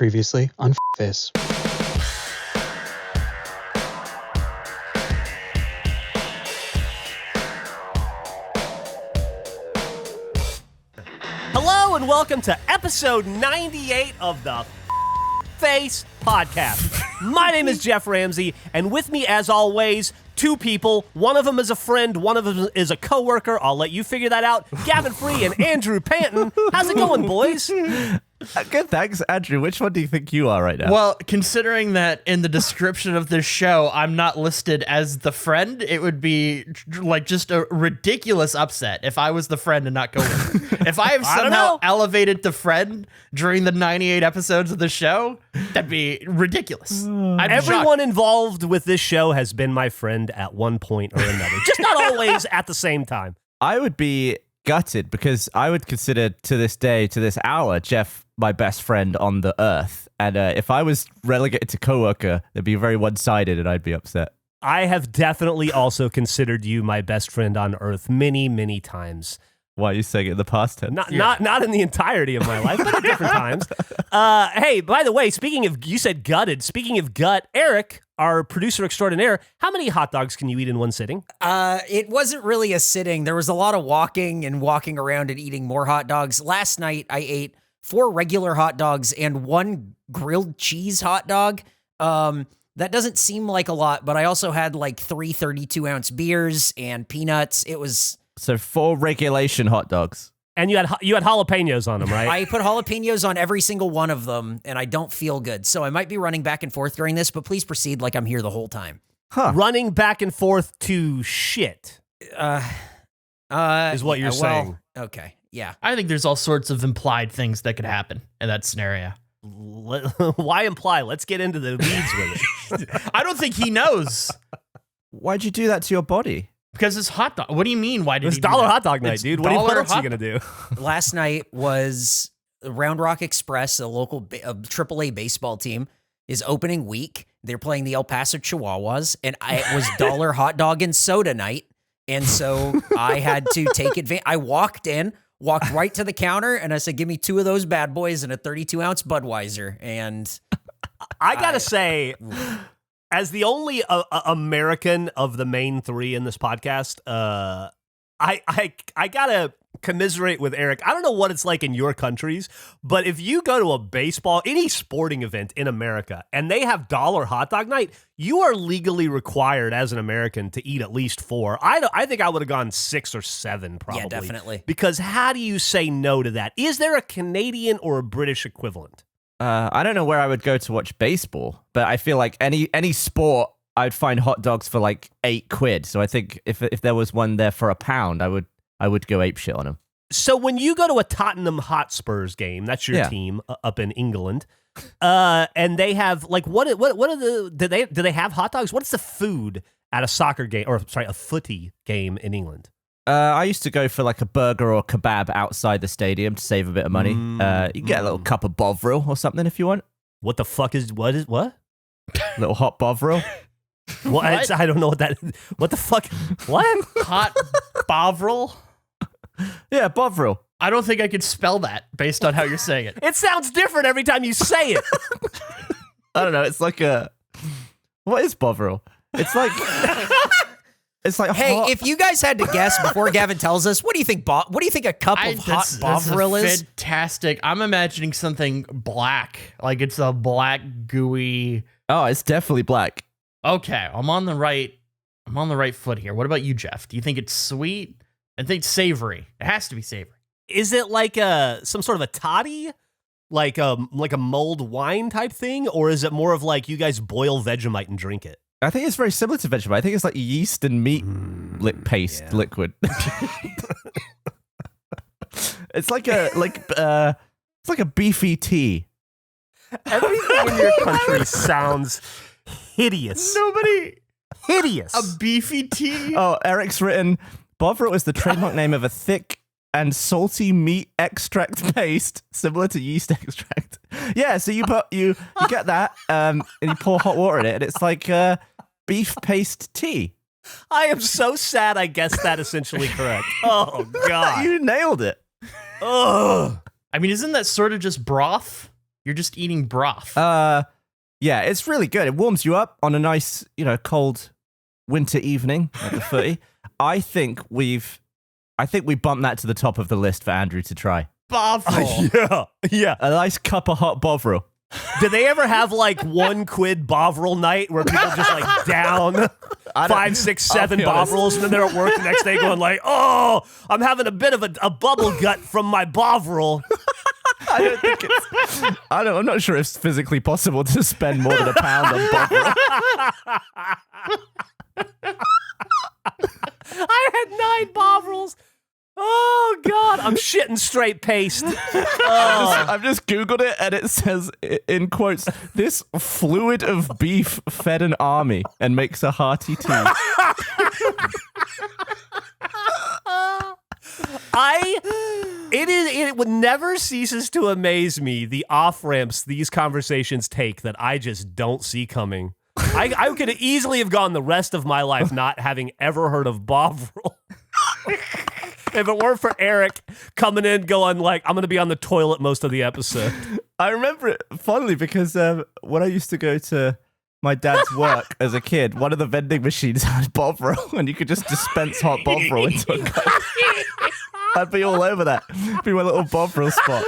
Previously on KFace. Hello and welcome to episode 98 of the Face Podcast. My name is Jeff Ramsey, and with me, as always, two people. One of them is a friend, one of them is a coworker. I'll let you figure that out. Gavin Free and Andrew Panton. How's it going, boys? Good, thanks. Andrew, which one do you think you are right now? Well, considering that in the description of this show, I'm not listed as the friend, it would be like just a ridiculous upset if I was the friend and not coworker. If I have somehow elevated to friend during the 98 episodes of the show, that'd be ridiculous. Everyone involved with this show has been my friend at one point or another. Just not always at the same time. I would be gutted because I would consider to this day, to this hour, Jeff my best friend on the earth. And if I was relegated to coworker, it'd be very one-sided and I'd be upset. I have definitely also considered you my best friend on earth many, many times. Why are you saying it in the past tense? Not in the entirety of my life, but at different times. Hey, by the way, speaking of, you said gutted. Speaking of gut, Eric, our producer extraordinaire, how many hot dogs can you eat in one sitting? It wasn't really a sitting. There was a lot of walking around and eating more hot dogs. Last night, I ate 4 regular hot dogs and 1 grilled cheese hot dog. That doesn't seem like a lot, but I also had like 3 32-ounce beers and peanuts. It was... So 4 regulation hot dogs. And you had jalapenos on them, right? I put jalapenos on every single one of them, and I don't feel good. So I might be running back and forth during this, but please proceed like I'm here the whole time. Huh. Running back and forth to shit is what you're saying. Okay, yeah. I think there's all sorts of implied things that could happen in that scenario. Why imply? Let's get into the weeds with it. I don't think he knows. Why'd you do that to your body? Because it's hot dog. What do you mean? Why did It's he do dollar that? hot dog night, It's dude. What else are you dollar going to do? Last night was Round Rock Express, a local AAA baseball team, is opening week. They're playing the El Paso Chihuahuas, and it was dollar hot dog and soda night. And so I had to take advantage. I walked right to the counter, and I said, give me 2 of those bad boys and a 32-ounce Budweiser. And I got to say... As the only American of the main 3 in this podcast, I gotta commiserate with Eric. I don't know what it's like in your countries, but if you go to a baseball, any sporting event in America, and they have dollar hot dog night, you are legally required as an American to eat at least 4. I think I would have gone 6 or 7 probably. Yeah, definitely. Because how do you say no to that? Is there a Canadian or a British equivalent? I don't know where I would go to watch baseball, but I feel like any sport, I'd find hot dogs for like £8. So I think if there was one there for £1, I would go apeshit on them. So when you go to a Tottenham Hotspurs game, that's your team up in England, and they have like what are the do they have hot dogs? What's the food at a soccer game a footy game in England? I used to go for like a burger or kebab outside the stadium to save a bit of money. You get a little cup of Bovril or something if you want. What the fuck is what? Little hot Bovril. What? I don't know what that. What the fuck? What? Hot Bovril? Yeah, Bovril. I don't think I could spell that based on how you're saying it. It sounds different every time you say it. I don't know. It's like what is Bovril? It's like. It's like hey, hot. if you guys had to guess before Gavin tells us, what do you think? What do you think a cup of hot Bovril is? Fantastic. I'm imagining something black, like it's a black gooey. Oh, it's definitely black. Okay, I'm on the right foot here. What about you, Jeff? Do you think it's sweet? I think savory. It has to be savory. Is it like some sort of a toddy, like a mulled wine type thing, or is it more of like you guys boil Vegemite and drink it? I think it's very similar to Vegemite. I think it's like yeast and meat paste liquid. It's like a beefy tea. Everything in your country sounds hideous. Hideous. A beefy tea? Oh, Eric's written, Bovril is the trademark name of a thick and salty meat extract paste, similar to yeast extract. Yeah, so you get that, and you pour hot water in it, and it's like beef paste tea. I am so sad I guessed that essentially correct. Oh, God. You nailed it. Ugh. I mean, isn't that sort of just broth? You're just eating broth. Yeah, it's really good. It warms you up on a nice, cold winter evening at the footy. I think we bumped that to the top of the list for Andrew to try. Bovril. Yeah. A nice cup of hot Bovril. Did they ever have like £1 Bovril night where people just like down 5, 6, 7 Bovrils and then they're at work the next day going like, oh, I'm having a bit of a bubble gut from my Bovril. I don't think it's. I'm not sure it's physically possible to spend more than £1 on Bovril. I had 9 Bovrils. Oh God, I'm shitting straight paste. I've just Googled it and it says in quotes, "This fluid of beef fed an army and makes a hearty tea." It would never ceases to amaze me the off ramps these conversations take that I just don't see coming. I could easily have gone the rest of my life not having ever heard of Bovril. If it weren't for Eric coming in going like, I'm going to be on the toilet most of the episode. I remember it fondly because when I used to go to my dad's work as a kid, one of the vending machines had Bovril and you could just dispense hot Bovril into a cup. I'd be all over that. Be my little Bovril spot.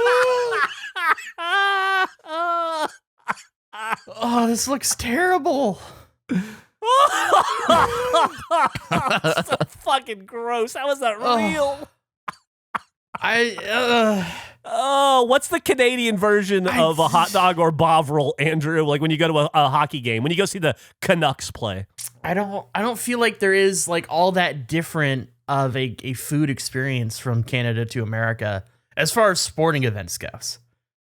Oh, this looks terrible. That's so fucking gross. How is that real? Oh, what's the Canadian version of a hot dog or Bovril, Andrew? Like when you go to a hockey game, when you go see the Canucks play. I don't feel like there is like all that different of a food experience from Canada to America as far as sporting events goes.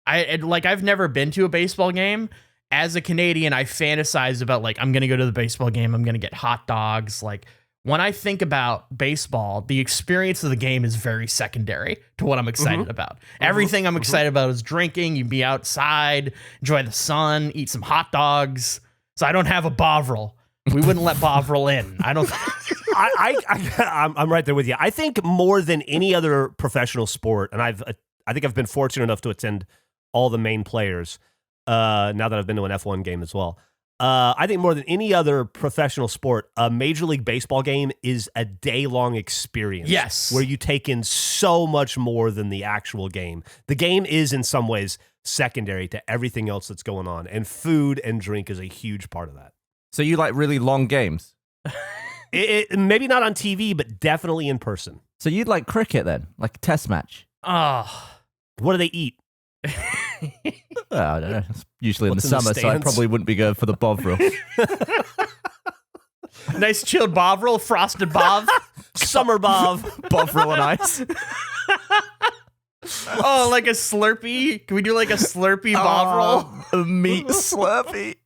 I've never been to a baseball game. As a Canadian, I fantasize about like, I'm going to go to the baseball game. I'm going to get hot dogs. Like when I think about baseball, the experience of the game is very secondary to what I'm excited about. Everything I'm excited about is drinking. You be outside, enjoy the sun, eat some hot dogs. So I don't have a Bovril. We wouldn't let Bovril in. I don't. I'm right there with you. I think more than any other professional sport, and I think I've been fortunate enough to attend all the main players. Now that I've been to an F1 game as well. I think more than any other professional sport, a Major League Baseball game is a day-long experience. Yes. Where you take in so much more than the actual game. The game is in some ways secondary to everything else that's going on, and food and drink is a huge part of that. So you like really long games? Maybe not on TV, but definitely in person. So you'd like cricket then? Like a test match? Oh. What do they eat? Well, I don't know. It's usually What's in the in the summer, so I stands? probably wouldn't be going for the Bovril. Nice chilled Bovril, frosted Bov. Summer Bob. Bovril and ice. Oh, like a Slurpee? Can we do like a Slurpee Bovril? A meat Slurpee.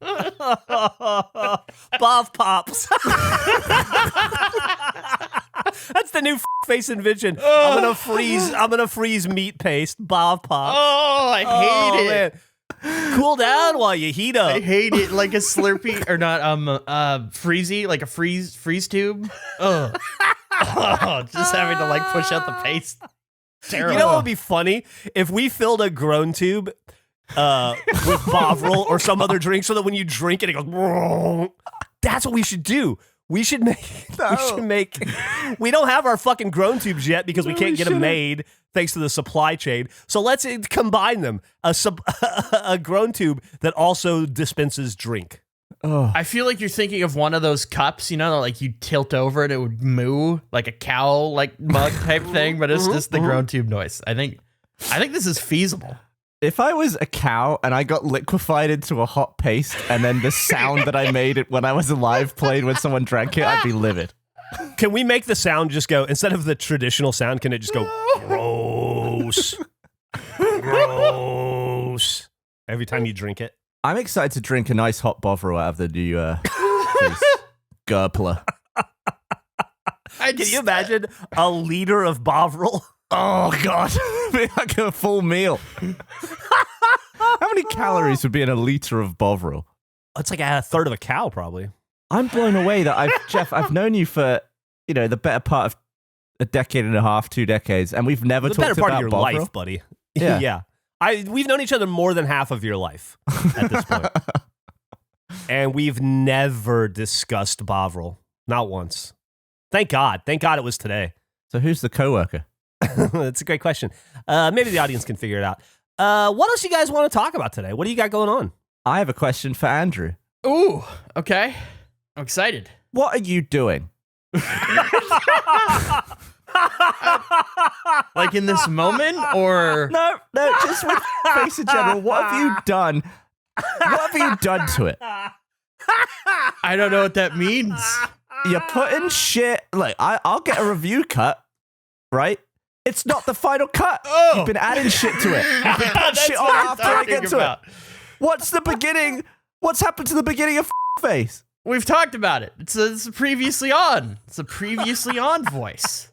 Bob Pops. That's the new face invention. I'm gonna freeze meat paste. Bob Pops. Oh, I hate it. Man. Cool down while you heat up. I hate it. Like a Slurpee or not freezy, like a freeze tube. Ugh. Oh, just having to like push out the paste. Terrible. You know what would be funny? If we filled a grown tube with Bovril or some other drink so that when you drink it, it goes. Whoa. That's what we should do. We should make. We don't have our fucking grown tubes yet because we can't get them made thanks to the supply chain. So let's combine them. A grown tube that also dispenses drink. Oh. I feel like you're thinking of one of those cups, you know, like you tilt over it, it would moo like a cow, like mug type thing, but it's just the grown tube noise. I think this is feasible. If I was a cow and I got liquefied into a hot paste and then the sound that I made it when I was alive played when someone drank it, I'd be livid. Can we make the sound just go, instead of the traditional sound, can it just go, gross, gross, every time you drink it? I'm excited to drink a nice hot Bovril out of the new Gerpler. Can you imagine a liter of Bovril? Oh, God. Like a full meal. How many calories would be in a liter of Bovril? It's like a third of a cow, probably. I'm blown away that I've known you for, the better part of a decade and a half, 2 decades, and we've never The talked better part about of your Bovril. life, buddy. Yeah. Yeah. We've known each other more than half of your life at this point. And we've never discussed Bovril. Not once. Thank God. Thank God it was today. So who's the coworker? That's a great question. Maybe the audience can figure it out. What else you guys want to talk about today? What do you got going on? I have a question for Andrew. Ooh, okay. I'm excited. What are you doing? Like in this moment, or No, just with Face in general. What have you done? What have you done to it? I don't know what that means. You're putting shit. Like, I'll get a review cut, right? It's not the final cut. Oh. You've been adding shit to it. You've been putting That's shit on what I'm after I get talking to about. it. What's the beginning? What's happened to the beginning of Face? We've talked about it. It's a previously on. It's a previously on voice.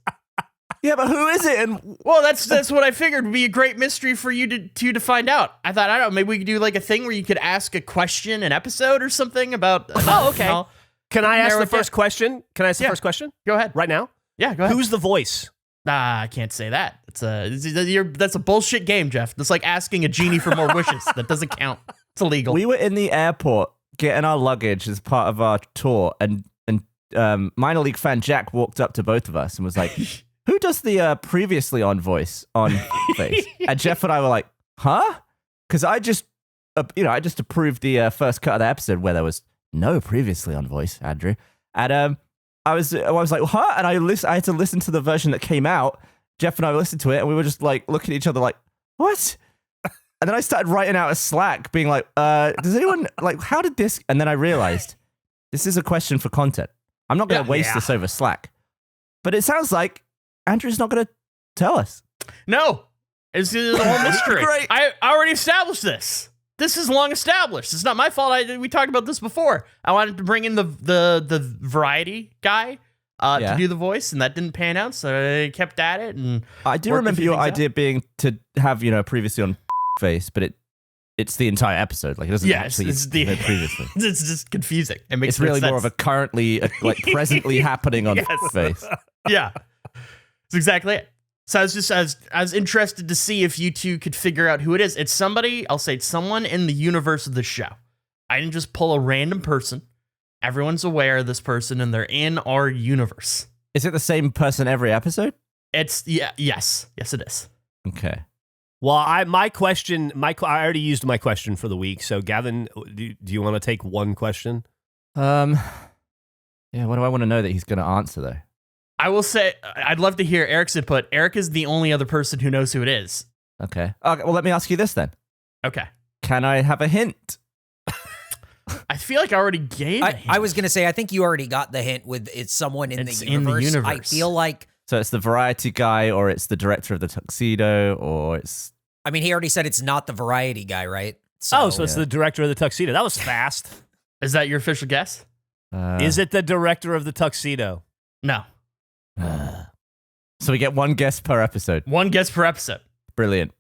Yeah, but who is it? And Well, that's what I figured would be a great mystery for you to find out. I thought, I don't know, maybe we could do like a thing where you could ask a question an episode or something about. Oh, okay. You know, Can I ask narrow the it down. first question? Can I ask the Yeah. first question Go ahead. right now? Yeah, go ahead. Who's the voice? I can't say that. That's a bullshit game, Jeff. That's like asking a genie for more wishes. That doesn't count. It's illegal. we were in the airport getting our luggage as part of our tour, and minor league fan Jack walked up to both of us and was like, "Who does the previously on voice on Face?" And Jeff and I were like, "Huh?" Because I just approved the first cut of the episode where there was no previously on voice, Andrew, and I was like, "Huh?" And I had to listen to the version that came out. Jeff and I listened to it, and we were just like looking at each other like, "What?" And then I started writing out a Slack, being like, "Does anyone like? How did this?" And then I realized this is a question for content. I'm not going to waste this over Slack, but it sounds like Andrew's not going to tell us. No, it's a whole mystery. Great. I already established this. This is long established. It's not my fault. We talked about this before. I wanted to bring in the variety guy to do the voice, and that didn't pan out, so I kept at it. And I do worked a remember few your things idea being to have previously on Face, but it's the entire episode. Like it doesn't actually it's the say previously. It's just confusing. It makes It's really sense. more of a currently, like presently happening on Face. Yeah, that's exactly it. So I was interested to see if you two could figure out who it is. It's somebody. I'll say it's someone in the universe of the show. I didn't just pull a random person. Everyone's aware of this person, and they're in our universe. Is it the same person every episode? Yes, it is. Okay. Well, I already used my question for the week. So, Gavin, do you want to take one question? Yeah. What do I want to know that he's going to answer though? I will say I'd love to hear Eric's input. Eric is the only other person who knows who it is. Okay. Okay. Well, let me ask you this then. Okay. Can I have a hint? I feel like I already gave. I was gonna say I think you already got the hint with it's someone in, It's the, in the universe. I universe. feel like So it's the variety guy, or it's the director of the tuxedo, or it's. I mean he already said it's not the variety guy, right? So, So it's the director of the tuxedo. That was fast. Is that your official guess? Is it the director of the tuxedo? No. So we get one guess per episode. One guess per episode. Brilliant.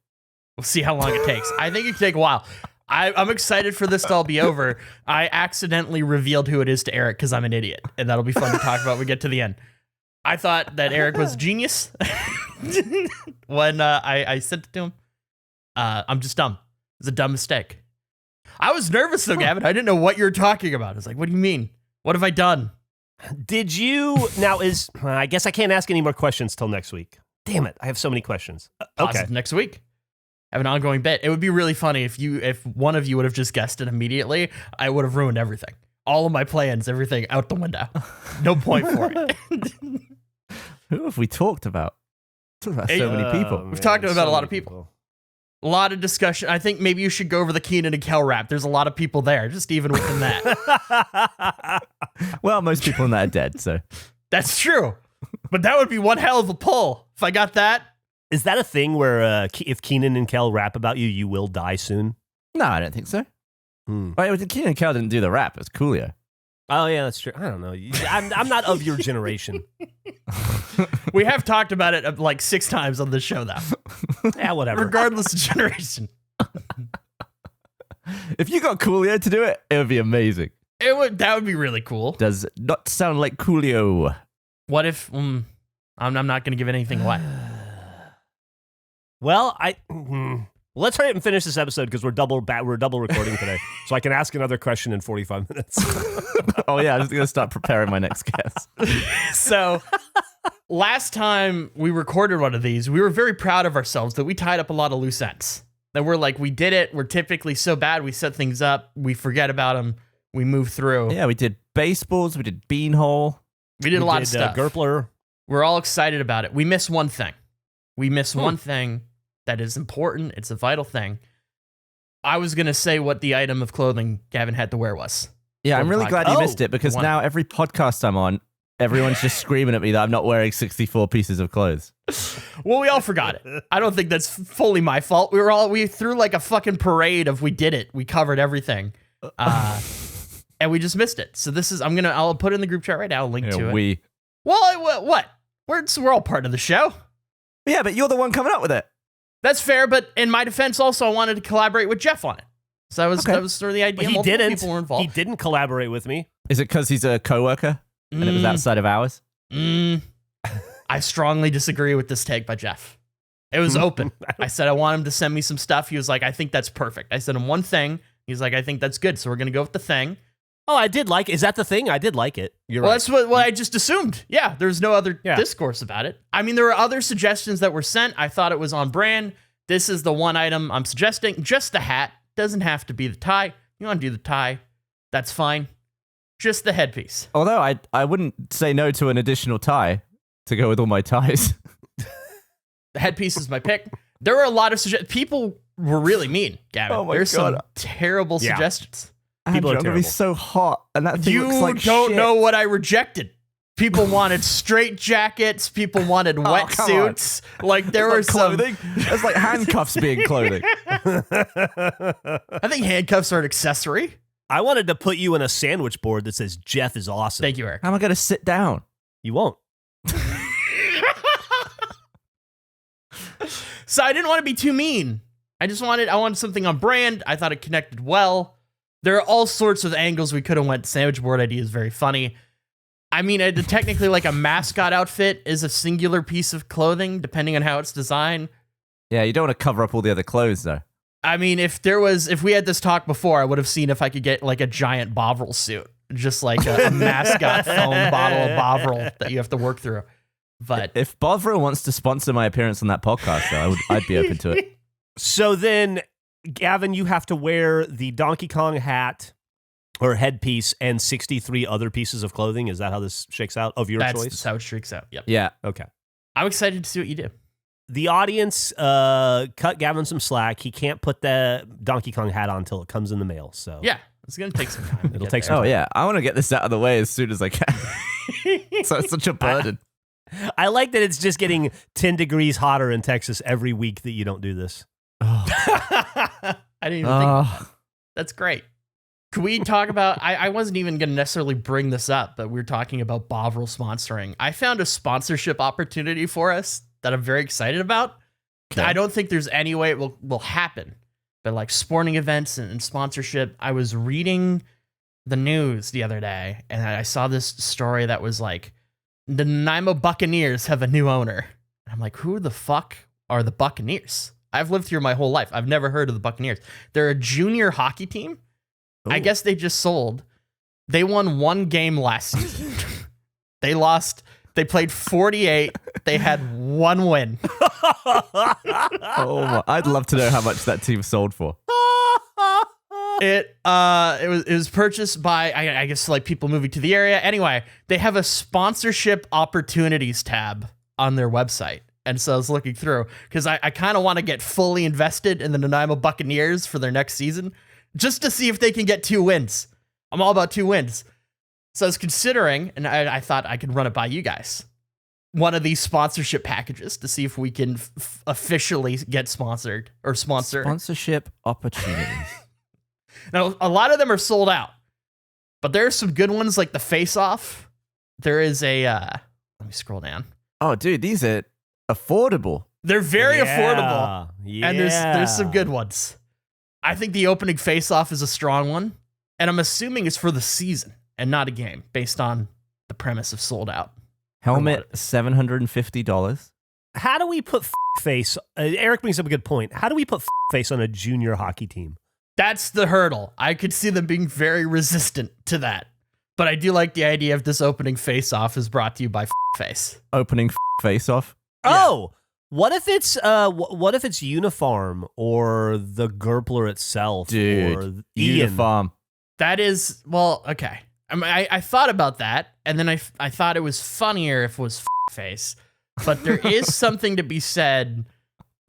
We'll see how long it takes. I think it could take a while. I'm excited for this to all be over. I accidentally revealed who it is to Eric because I'm an idiot, and that'll be fun to talk about when we get to the end. I thought that Eric was a genius when I sent it to him. I'm just dumb. It's a dumb mistake. I was nervous though, Gavin. I didn't know what you were talking about. I was like, what do you mean? What have I done? Did you I guess I can't ask any more questions till next week. Damn it. I have so many questions. Okay. Next week. Have an ongoing bit. It would be really funny if one of you would have just guessed it immediately. I would have ruined everything. All of my plans, everything out the window. No point for it. Who have we talked about? So many people. We've talked about a lot of people. A lot of discussion. I think maybe you should go over the Keenan and Kel rap. There's a lot of people there, just even within that. Well, most people in that are dead, so. That's true. But that would be one hell of a pull. If I got that. Is that a thing where if Keenan and Kel rap about you, you will die soon? No, I don't think so. Wait, Keenan and Kel didn't do the rap. It was Coolio. Oh, yeah, that's true. I don't know. I'm not of your generation. We have talked about it like 6 times on this show, though. Yeah, whatever. Regardless of generation. If you got Coolio to do it, it would be amazing. That would be really cool. Does not sound like Coolio. What if I'm not going to give anything away? Well, Let's hurry up and finish this episode because we're double recording today, so I can ask another question in 45 minutes. Oh yeah, I'm just gonna start preparing my next guess. So last time we recorded one of these, we were very proud of ourselves that we tied up a lot of loose ends. That we're like, we did it. We're typically so bad. We set things up. We forget about them. We move through. Yeah, we did baseballs. We did beanhole. We did a lot of stuff. Gerpler. We're all excited about it. We miss one thing. One thing that is important. It's a vital thing. I was going to say what the item of clothing Gavin had to wear was. Yeah, I'm really glad you missed it because One. now every podcast I'm on, everyone's just screaming at me that I'm not wearing 64 pieces of clothes. Well, we all forgot it. I don't think that's fully my fault. We threw like a fucking parade of we did it. We covered everything. And we just missed it. So this is, I'll put it in the group chat right now, link to it. Well, what? We're all part of the show. Yeah, but you're the one coming up with it. That's fair, but in my defense, also, I wanted to collaborate with Jeff on it. So that was sort of the idea. He Multiple didn't. people were involved. He didn't collaborate with me. Is it because he's a coworker and it was outside of hours? I strongly disagree with this take by Jeff. It was open. I said I want him to send me some stuff. He was like, I think that's perfect. I sent him one thing. He's like, I think that's good. So we're going to go with the thing. Oh, I did like it. Is that the thing? I did like it. You're Well, right. that's what I just assumed. Yeah, there's no other discourse about it. I mean, there were other suggestions that were sent. I thought it was on brand. This is the one item I'm suggesting. Just the hat. Doesn't have to be the tie. You want to do the tie, that's fine. Just the headpiece. Although I wouldn't say no to an additional tie to go with all my ties. The headpiece is my pick. There were a lot of suggestions. People were really mean, Gavin. Oh my There's God. some terrible suggestions. Andrew, are I'm going to be terrible. so hot. And that thing looks You like don't shit. know what I rejected. People wanted straight jackets. People wanted come on. wetsuits. Like there were Like some. clothing. It's like handcuffs being clothing. I think handcuffs are an accessory. I wanted to put you in a sandwich board that says Jeff is awesome. Thank you, Eric. How am I going to sit down? You won't. So I didn't want to be too mean. I wanted something on brand. I thought it connected well. There are all sorts of angles we could have went. Sandwich board idea is very funny. I mean, technically, like a mascot outfit is a singular piece of clothing, depending on how it's designed. Yeah, you don't want to cover up all the other clothes, though. I mean, if we had this talk before, I would have seen if I could get like a giant Bovril suit, just like a mascot foam bottle of Bovril that you have to work through. But If Bovril wants to sponsor my appearance on that podcast, though, I'd be open to it. So then, Gavin, you have to wear the Donkey Kong hat or headpiece and 63 other pieces of clothing. Is that how this shakes out of your choice? That's how it shrieks out. Yep. Yeah. Okay. I'm excited to see what you do. The audience cut Gavin some slack. He can't put the Donkey Kong hat on until it comes in the mail. So Yeah, it's gonna take some time. It'll take some Oh, yeah. I want to get this out of the way as soon as I can. So it's such a burden. I like that it's just getting 10 degrees hotter in Texas every week that you don't do this. I didn't even think. That's great. Could we talk about? I wasn't even going to necessarily bring this up, but we were talking about Bovril sponsoring. I found a sponsorship opportunity for us that I'm very excited about. Okay. I don't think there's any way it will happen, but like sporting events and sponsorship. I was reading the news the other day, and I saw this story that was like, the Nanaimo Buccaneers have a new owner. I'm like, who the fuck are the Buccaneers? I've lived here my whole life. I've never heard of the Buccaneers. They're a junior hockey team. I guess they just sold. They won one game last season. They lost. They played 48. They had one win. I'd love to know how much that team sold for. It was purchased by I guess like people moving to the area. Anyway, they have a sponsorship opportunities tab on their website. And so I was looking through because I kind of want to get fully invested in the Nanaimo Buccaneers for their next season just to see if they can get 2 wins. I'm all about 2 wins. So I was considering, and I thought I could run it by you guys, one of these sponsorship packages to see if we can officially get sponsored or sponsor. Sponsorship opportunities. Now, a lot of them are sold out, but there are some good ones like the Face Off. There is a, let me scroll down. Oh, dude, these are affordable. They're very affordable. Yeah. And there's some good ones. I think the opening face-off is a strong one, and I'm assuming it's for the season and not a game, based on the premise of sold out. Helmet, $750. How do we put face. Eric brings up a good point. How do we put face on a junior hockey team? That's the hurdle. I could see them being very resistant to that. But I do like the idea of this opening face-off is brought to you by face. Opening face-off? Oh, what if it's Unifarm or the Gerpler itself? Dude, or Ian? Unifarm. That is, well, okay. I thought about that, and then I thought it was funnier if it was face. But there is something to be said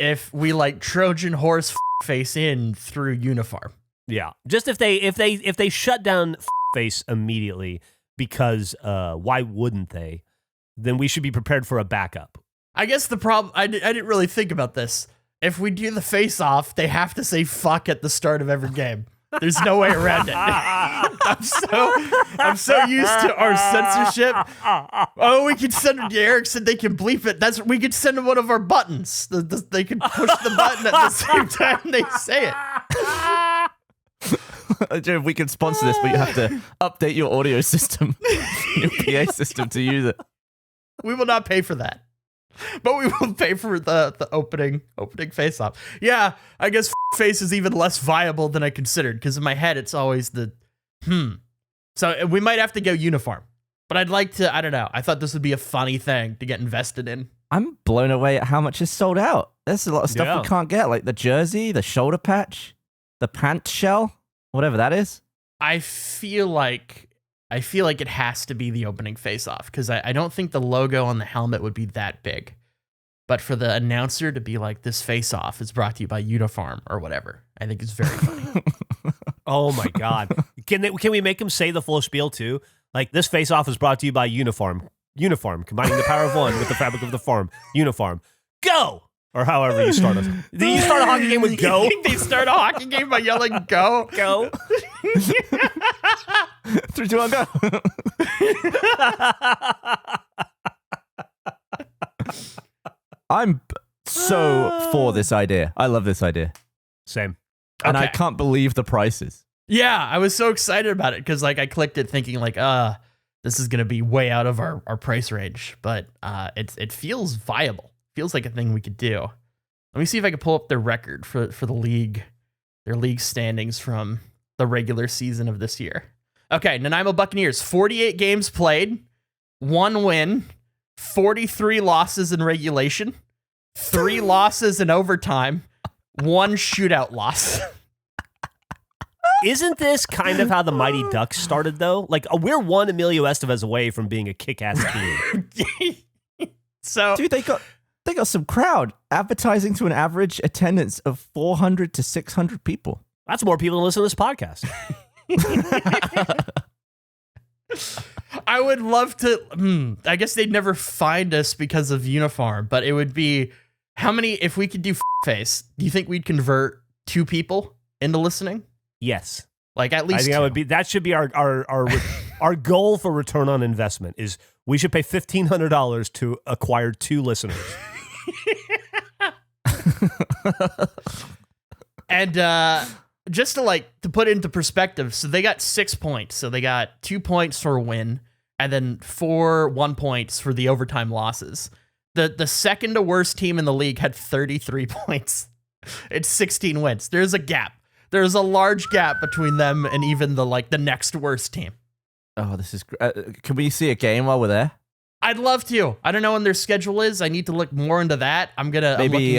if we like Trojan horse face in through Unifarm. Yeah, just if they shut down face immediately, because why wouldn't they? Then we should be prepared for a backup. I guess the problem, I didn't really think about this. If we do the face off, they have to say fuck at the start of every game. There's no way around it. I'm so used to our censorship. Oh, we could send Eric said they can bleep it. We could send them one of our buttons. They can push the button at the same time they say it. Joe, we can sponsor this, but you have to update your audio system, your PA system to use it. We will not pay for that. But we will pay for the opening face-off. Yeah, I guess face is even less viable than I considered, because in my head it's always the So we might have to go Unifarm. But I'd like to, I don't know. I thought this would be a funny thing to get invested in. I'm blown away at how much is sold out. There's a lot of stuff we can't get, like the jersey, the shoulder patch, the pant shell, whatever that is. I feel like it has to be the opening face-off, because I don't think the logo on the helmet would be that big. But for the announcer to be like, this face-off is brought to you by Unifarm or whatever, I think is very funny. Oh my God. Can we make him say the full spiel too? Like, this face-off is brought to you by Unifarm. Unifarm, combining the power of one with the fabric of the farm. Unifarm. Go! Or however you start it. Do you start a hockey game with go? They start a hockey game by yelling go? Go. 3, 2, 1, go. I'm so for this idea. I love this idea. Same. And I Okay. can't believe the prices. Yeah, I was so excited about it because like I clicked it thinking like, this is gonna be way out of our price range, but it feels viable. Feels like a thing we could do. Let me see if I can pull up their record for the league, their league standings from the regular season of this year. Okay, Nanaimo Buccaneers, 48 games played, 1 win, 43 losses in regulation, 3 losses in overtime, 1 shootout loss. Isn't this kind of how the Mighty Ducks started, though? Like, we're one Emilio Estevez away from being a kick-ass team. So, Dude, they got some crowd advertising to an average attendance of 400 to 600 people. That's more people than listen to this podcast. I would love to. I guess they'd never find us because of Unifarm, but it would be how many? If we could do face, do you think we'd convert 2 people into listening? Yes. Like at least I think 2. that should be our goal for return on investment is we should pay $1,500 to acquire 2 listeners. And just to put it into perspective, so they got 6 points. So they got 2 points for a win, and then 1 points for the overtime losses. The second to worst team in the league had 33 points. It's 16 wins. There's a gap. There's a large gap between them and even the next worst team. Oh, this is can we see a game while we're there? I'd love to. I don't know when their schedule is. I need to look more into that. I'm Maybe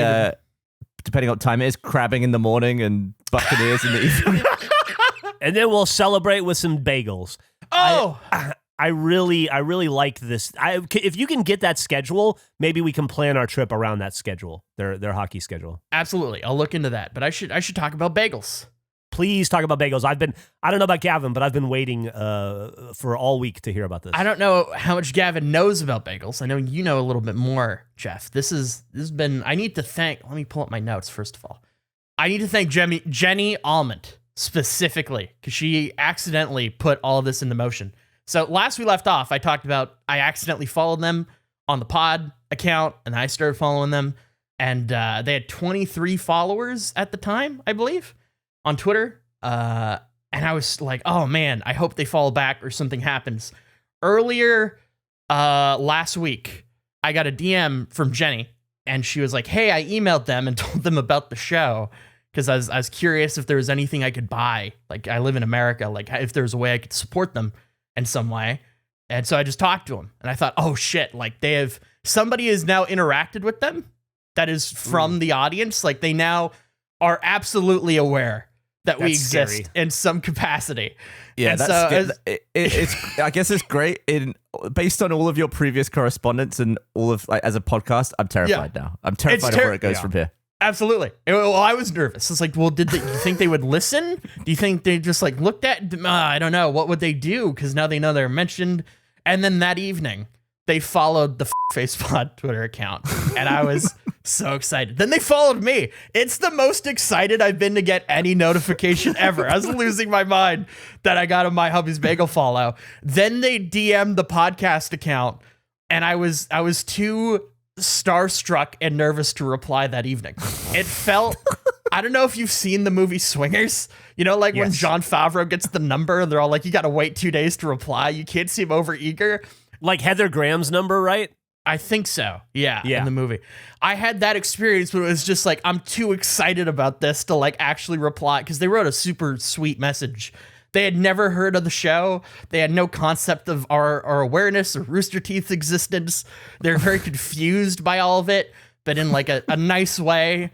depending on what time it is, crabbing in the morning and Buccaneers in the evening. And then we'll celebrate with some bagels. Oh! I really like this. If you can get that schedule, maybe we can plan our trip around that schedule, their hockey schedule. Absolutely. I'll look into that. But I should talk about bagels. Please talk about bagels. I don't know about Gavin, but I've been waiting for all week to hear about this. I don't know how much Gavin knows about bagels. I know you know a little bit more, Jeff. This has been, I need to thank, let me pull up my notes first of all. I need to thank Jenny Almond specifically because she accidentally put all of this into motion. So last we left off, I talked about I accidentally followed them on the pod account and I started following them. And they had 23 followers at the time, I believe, on Twitter. And I was like, oh man, I hope they follow back or something happens. Earlier last week, I got a DM from Jenny and she was like, hey, I emailed them and told them about the show because I was curious if there was anything I could buy. Like, I live in America, like if there's a way I could support them in some way. And so I just talked to them, and I thought, oh shit, like somebody has now interacted with them that is from the audience. Like, they now are absolutely aware that we exist in some capacity. Yeah, and that's it's. I guess it's great. Based on all of your previous correspondence and all of as a podcast, I'm terrified now. I'm terrified of where it goes from here. Absolutely. Well, I was nervous. It's like, well, do you think they would listen? Do you think they just like looked at? I don't know. What would they do? Because now they know they're mentioned. And then that evening, they followed the FacePod Twitter account, and I was so excited. Then they followed me. It's the most excited I've been to get any notification ever. I was losing my mind that I got a My Hubby's Bagel follow. Then they DM'd the podcast account, and I was too starstruck and nervous to reply that evening. It felt, I don't know if you've seen the movie Swingers, you know, like when Jon Favreau gets the number and they're all like, you got to wait 2 days to reply. You can't seem over eager. Like Heather Graham's number, right? I think so. Yeah. In the movie. I had that experience, but it was just like, I'm too excited about this to like actually reply, because they wrote a super sweet message. They had never heard of the show. They had no concept of our awareness or Rooster Teeth's existence. They're very confused by all of it, but in like a nice way.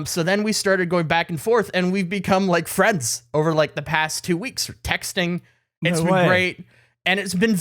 So then we started going back and forth, and we've become like friends over like the past 2 weeks, texting. It's been great. And it's been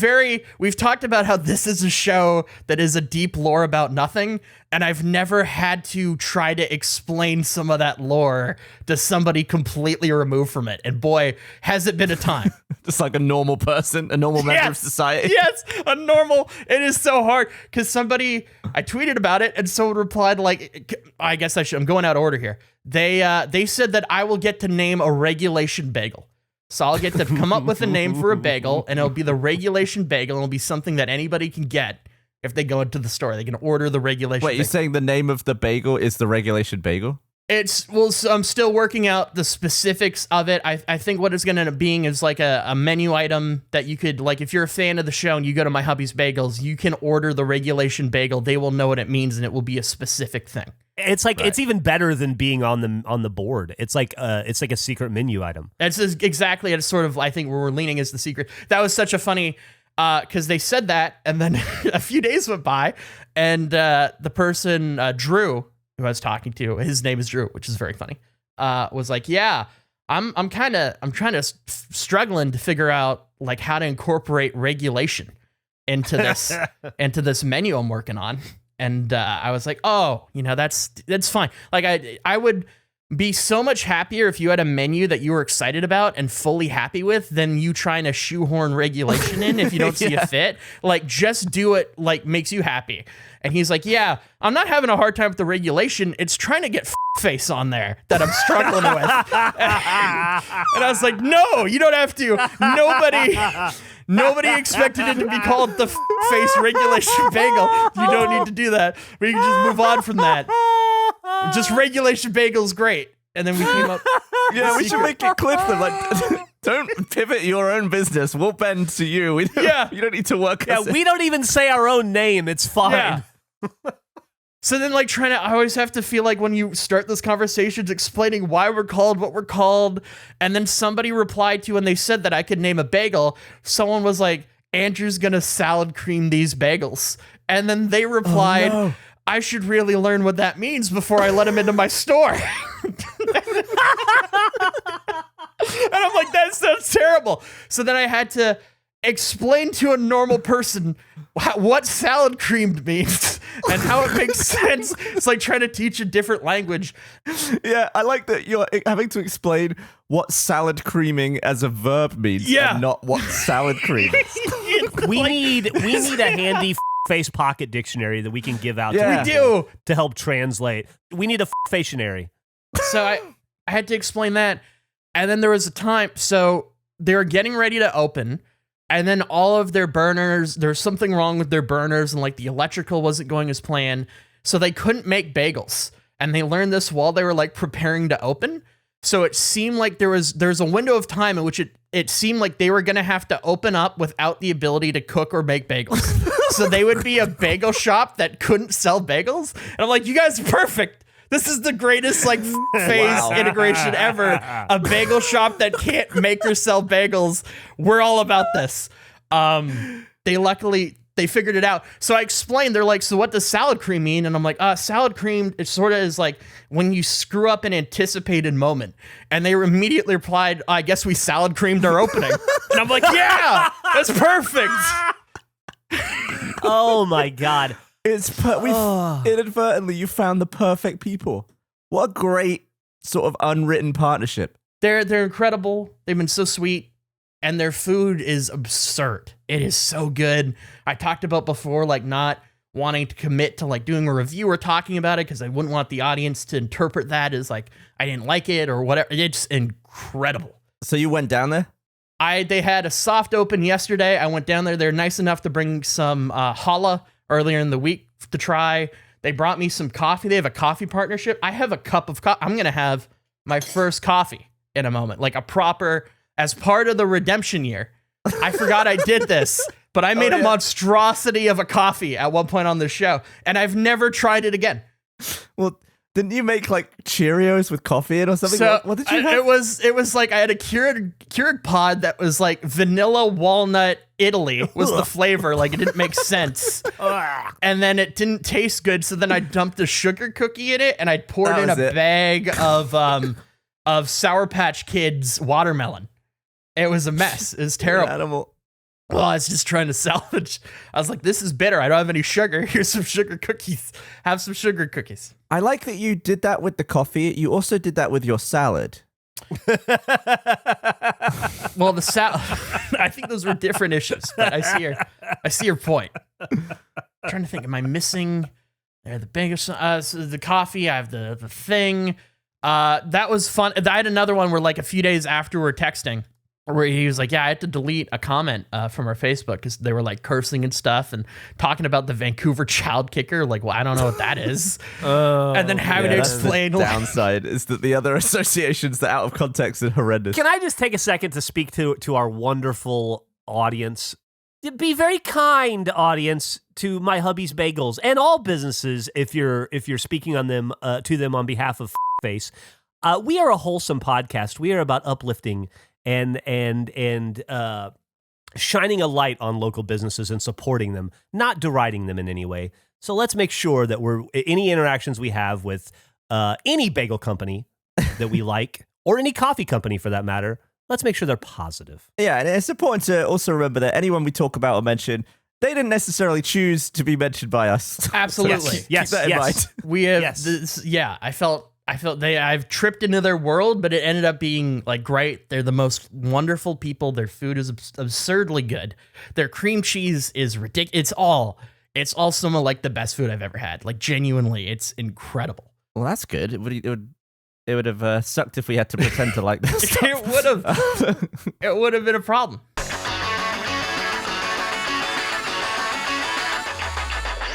we've talked about how this is a show that is a deep lore about nothing. And I've never had to try to explain some of that lore to somebody completely removed from it. And boy, has it been a time. Just like a normal person, a normal member of society. Yes, it is so hard. Because I tweeted about it, and someone replied like, I guess I'm going out of order here. They said that I will get to name a regulation bagel. So I'll get to come up with a name for a bagel, and it'll be the regulation bagel. It'll be something that anybody can get if they go into the store. They can order the regulation bagel. You're saying the name of the bagel is the regulation bagel? So I'm still working out the specifics of it. I think what it's going to end up being is like a menu item that you could, like, if you're a fan of the show and you go to My Hubby's Bagels, you can order the regulation bagel. They will know what it means, and it will be a specific thing. It's like it's even better than being on the board. It's like a secret menu item. It's exactly. It's sort of, I think, where we're leaning is the secret. That was such a funny, because they said that, and then a few days went by, and the person Drew, who I was talking to, his name is Drew, which is very funny, was like, yeah, I'm trying to struggling to figure out like how to incorporate regulation into this menu I'm working on. And I was like, oh, that's fine. Like I would be so much happier if you had a menu that you were excited about and fully happy with than you trying to shoehorn regulation in if you don't see a fit. Like, just do it like makes you happy. And he's like, yeah, I'm not having a hard time with the regulation. It's trying to get face on there that I'm struggling with. And I was like, no, you don't have to. Nobody expected it to be called the face regulation bagel. You don't need to do that. We can just move on from that. Just regulation bagel's great. And then we came up. Yeah, we should make it clip them. Like, don't pivot your own business. We'll bend to you. You don't need to work. Yeah, we don't even say our own name. It's fine. Yeah. So then, like, I always have to feel like when you start those conversations explaining why we're called what we're called, and then somebody replied to, and they said that I could name a bagel. Someone was like, Andrew's gonna salad cream these bagels. And then they replied, oh, no, I should really learn what that means before I let him into my store. And I'm like, that sounds terrible. So then I had to explain to a normal person what salad creamed means and how it makes sense. It's like trying to teach a different language. Yeah, I like that you're having to explain what salad creaming as a verb means and not what salad cream is. We need a handy face pocket dictionary that we can give out to help translate. We need a facionary. So I had to explain that. And then there was a time, so they were getting ready to open, and then all of their burners, there's something wrong with their burners, and like the electrical wasn't going as planned, so they couldn't make bagels. And they learned this while they were like preparing to open. So it seemed like there's a window of time in which it seemed like they were going to have to open up without the ability to cook or make bagels. So they would be a bagel shop that couldn't sell bagels. And I'm like, you guys are perfect. This is the greatest like phase integration ever. A bagel shop that can't make or sell bagels. We're all about this. They figured it out. So I explained, they're like, so what does salad cream mean? And I'm like, salad cream, it sort of is like when you screw up an anticipated moment. And they immediately replied, I guess we salad creamed our opening. And I'm like, yeah, that's perfect. Oh my God. Inadvertently, you found the perfect people. What a great sort of unwritten partnership. They're incredible. They've been so sweet. And their food is absurd. It is so good. I talked about before, like not wanting to commit to like doing a review or talking about it because I wouldn't want the audience to interpret that as like I didn't like it or whatever. It's incredible. So you went down there? They had a soft open yesterday. I went down there. They're nice enough to bring some challah earlier in the week to try. They brought me some coffee. They have a coffee partnership. I have a cup of coffee. I'm going to have my first coffee in a moment, like a proper... As part of the redemption year, I forgot I did this, but I made a monstrosity of a coffee at one point on the show, and I've never tried it again. Well, didn't you make like Cheerios with coffee in or something? So what did you have? It was like I had a Keurig pod that was like vanilla walnut Italy was the flavor. Like it didn't make sense. And then it didn't taste good, so then I dumped a sugar cookie in it, and I poured in a bag of Sour Patch Kids watermelon. It was a mess. It was terrible. Animal. Oh, I was just trying to salvage. I was like, this is bitter. I don't have any sugar. Here's some sugar cookies. Have some sugar cookies. I like that you did that with the coffee. You also did that with your salad. Well, the salad, I think those were different issues, but I see your point. I'm trying to think, am I missing the bagel, so the coffee? I have the thing. That was fun. I had another one where like a few days after we're texting, where he was like, yeah, I had to delete a comment from our Facebook because they were like cursing and stuff and talking about the Vancouver child kicker. Like, well, I don't know what that is. And then having to explain. The downside is that the other associations that out of context are horrendous. Can I just take a second to speak to our wonderful audience? Be very kind, audience, to my hubby's bagels and all businesses if you're speaking on them to them on behalf of KFace. We are a wholesome podcast. We are about uplifting and shining a light on local businesses and supporting them, not deriding them in any way. So let's make sure that any interactions we have with any bagel company that we like, or any coffee company for that matter, let's make sure they're positive. Yeah, and it's important to also remember that anyone we talk about or mention, they didn't necessarily choose to be mentioned by us. Absolutely. So keep that in mind. We have this, yeah, I felt I've tripped into their world, but it ended up being like great. They're the most wonderful people. Their food is absurdly good. Their cream cheese is ridiculous. It's all some of like the best food I've ever had. Like genuinely, it's incredible. Well, that's good. It would have sucked if we had to pretend to like this. It would have. It would have been a problem.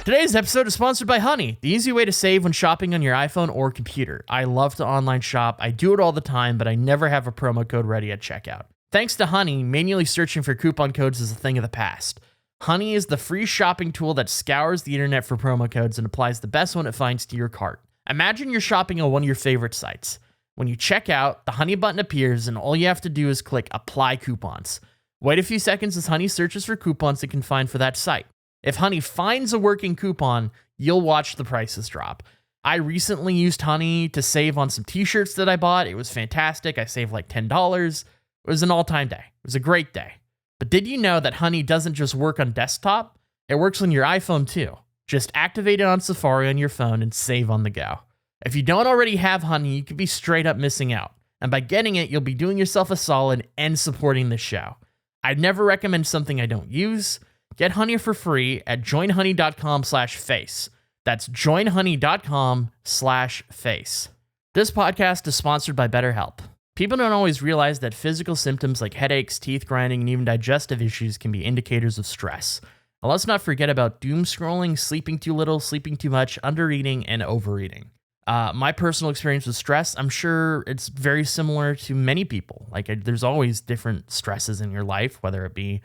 Today's episode is sponsored by Honey, the easy way to save when shopping on your iPhone or computer. I love to online shop. I do it all the time, but I never have a promo code ready at checkout. Thanks to Honey, manually searching for coupon codes is a thing of the past. Honey is the free shopping tool that scours the internet for promo codes and applies the best one it finds to your cart. Imagine you're shopping on one of your favorite sites. When you check out, the Honey button appears and all you have to do is click Apply Coupons. Wait a few seconds as Honey searches for coupons it can find for that site. If Honey finds a working coupon, you'll watch the prices drop. I recently used Honey to save on some t-shirts that I bought. It was fantastic. I saved like $10. It was an all-time day. It was a great day. But did you know that Honey doesn't just work on desktop? It works on your iPhone too. Just activate it on Safari on your phone and save on the go. If you don't already have Honey, you could be straight up missing out. And by getting it, you'll be doing yourself a solid and supporting the show. I'd never recommend something I don't use. Get Honey for free at joinhoney.com/face. That's joinhoney.com/face. This podcast is sponsored by BetterHelp. People don't always realize that physical symptoms like headaches, teeth grinding, and even digestive issues can be indicators of stress. And let's not forget about doom scrolling, sleeping too little, sleeping too much, undereating, and overeating. My personal experience with stress, I'm sure it's very similar to many people. Like there's always different stresses in your life, whether it be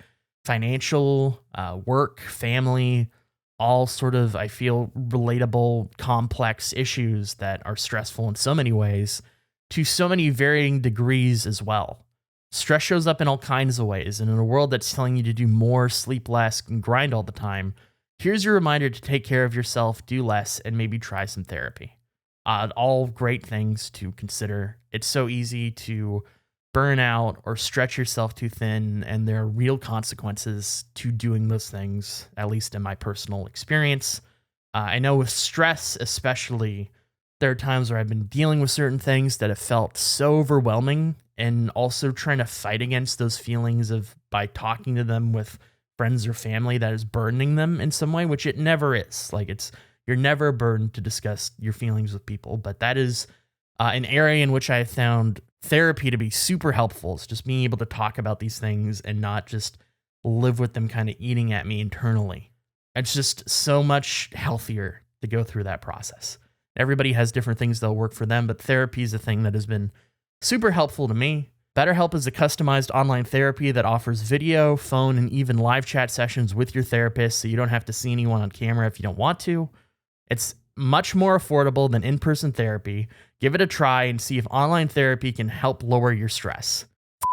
financial, work, family, all sort of, I feel, relatable, complex issues that are stressful in so many ways to so many varying degrees as well. Stress shows up in all kinds of ways, and in a world that's telling you to do more, sleep less, and grind all the time, here's your reminder to take care of yourself, do less, and maybe try some therapy. All great things to consider. It's so easy to burn out or stretch yourself too thin, and there are real consequences to doing those things, at least in my personal experience. I know with stress especially, there are times where I've been dealing with certain things that have felt so overwhelming, and also trying to fight against those feelings of by talking to them with friends or family that is burdening them in some way, which it never is. Like, you're never burdened to discuss your feelings with people, but that is an area in which I have found therapy to be super helpful. It's just being able to talk about these things and not just live with them kind of eating at me internally. It's just so much healthier to go through that process. Everybody has different things that'll work for them, but therapy is a thing that has been super helpful to me. BetterHelp is a customized online therapy that offers video, phone, and even live chat sessions with your therapist, so you don't have to see anyone on camera if you don't want to. It's much more affordable than in-person therapy. Give it a try and see if online therapy can help lower your stress.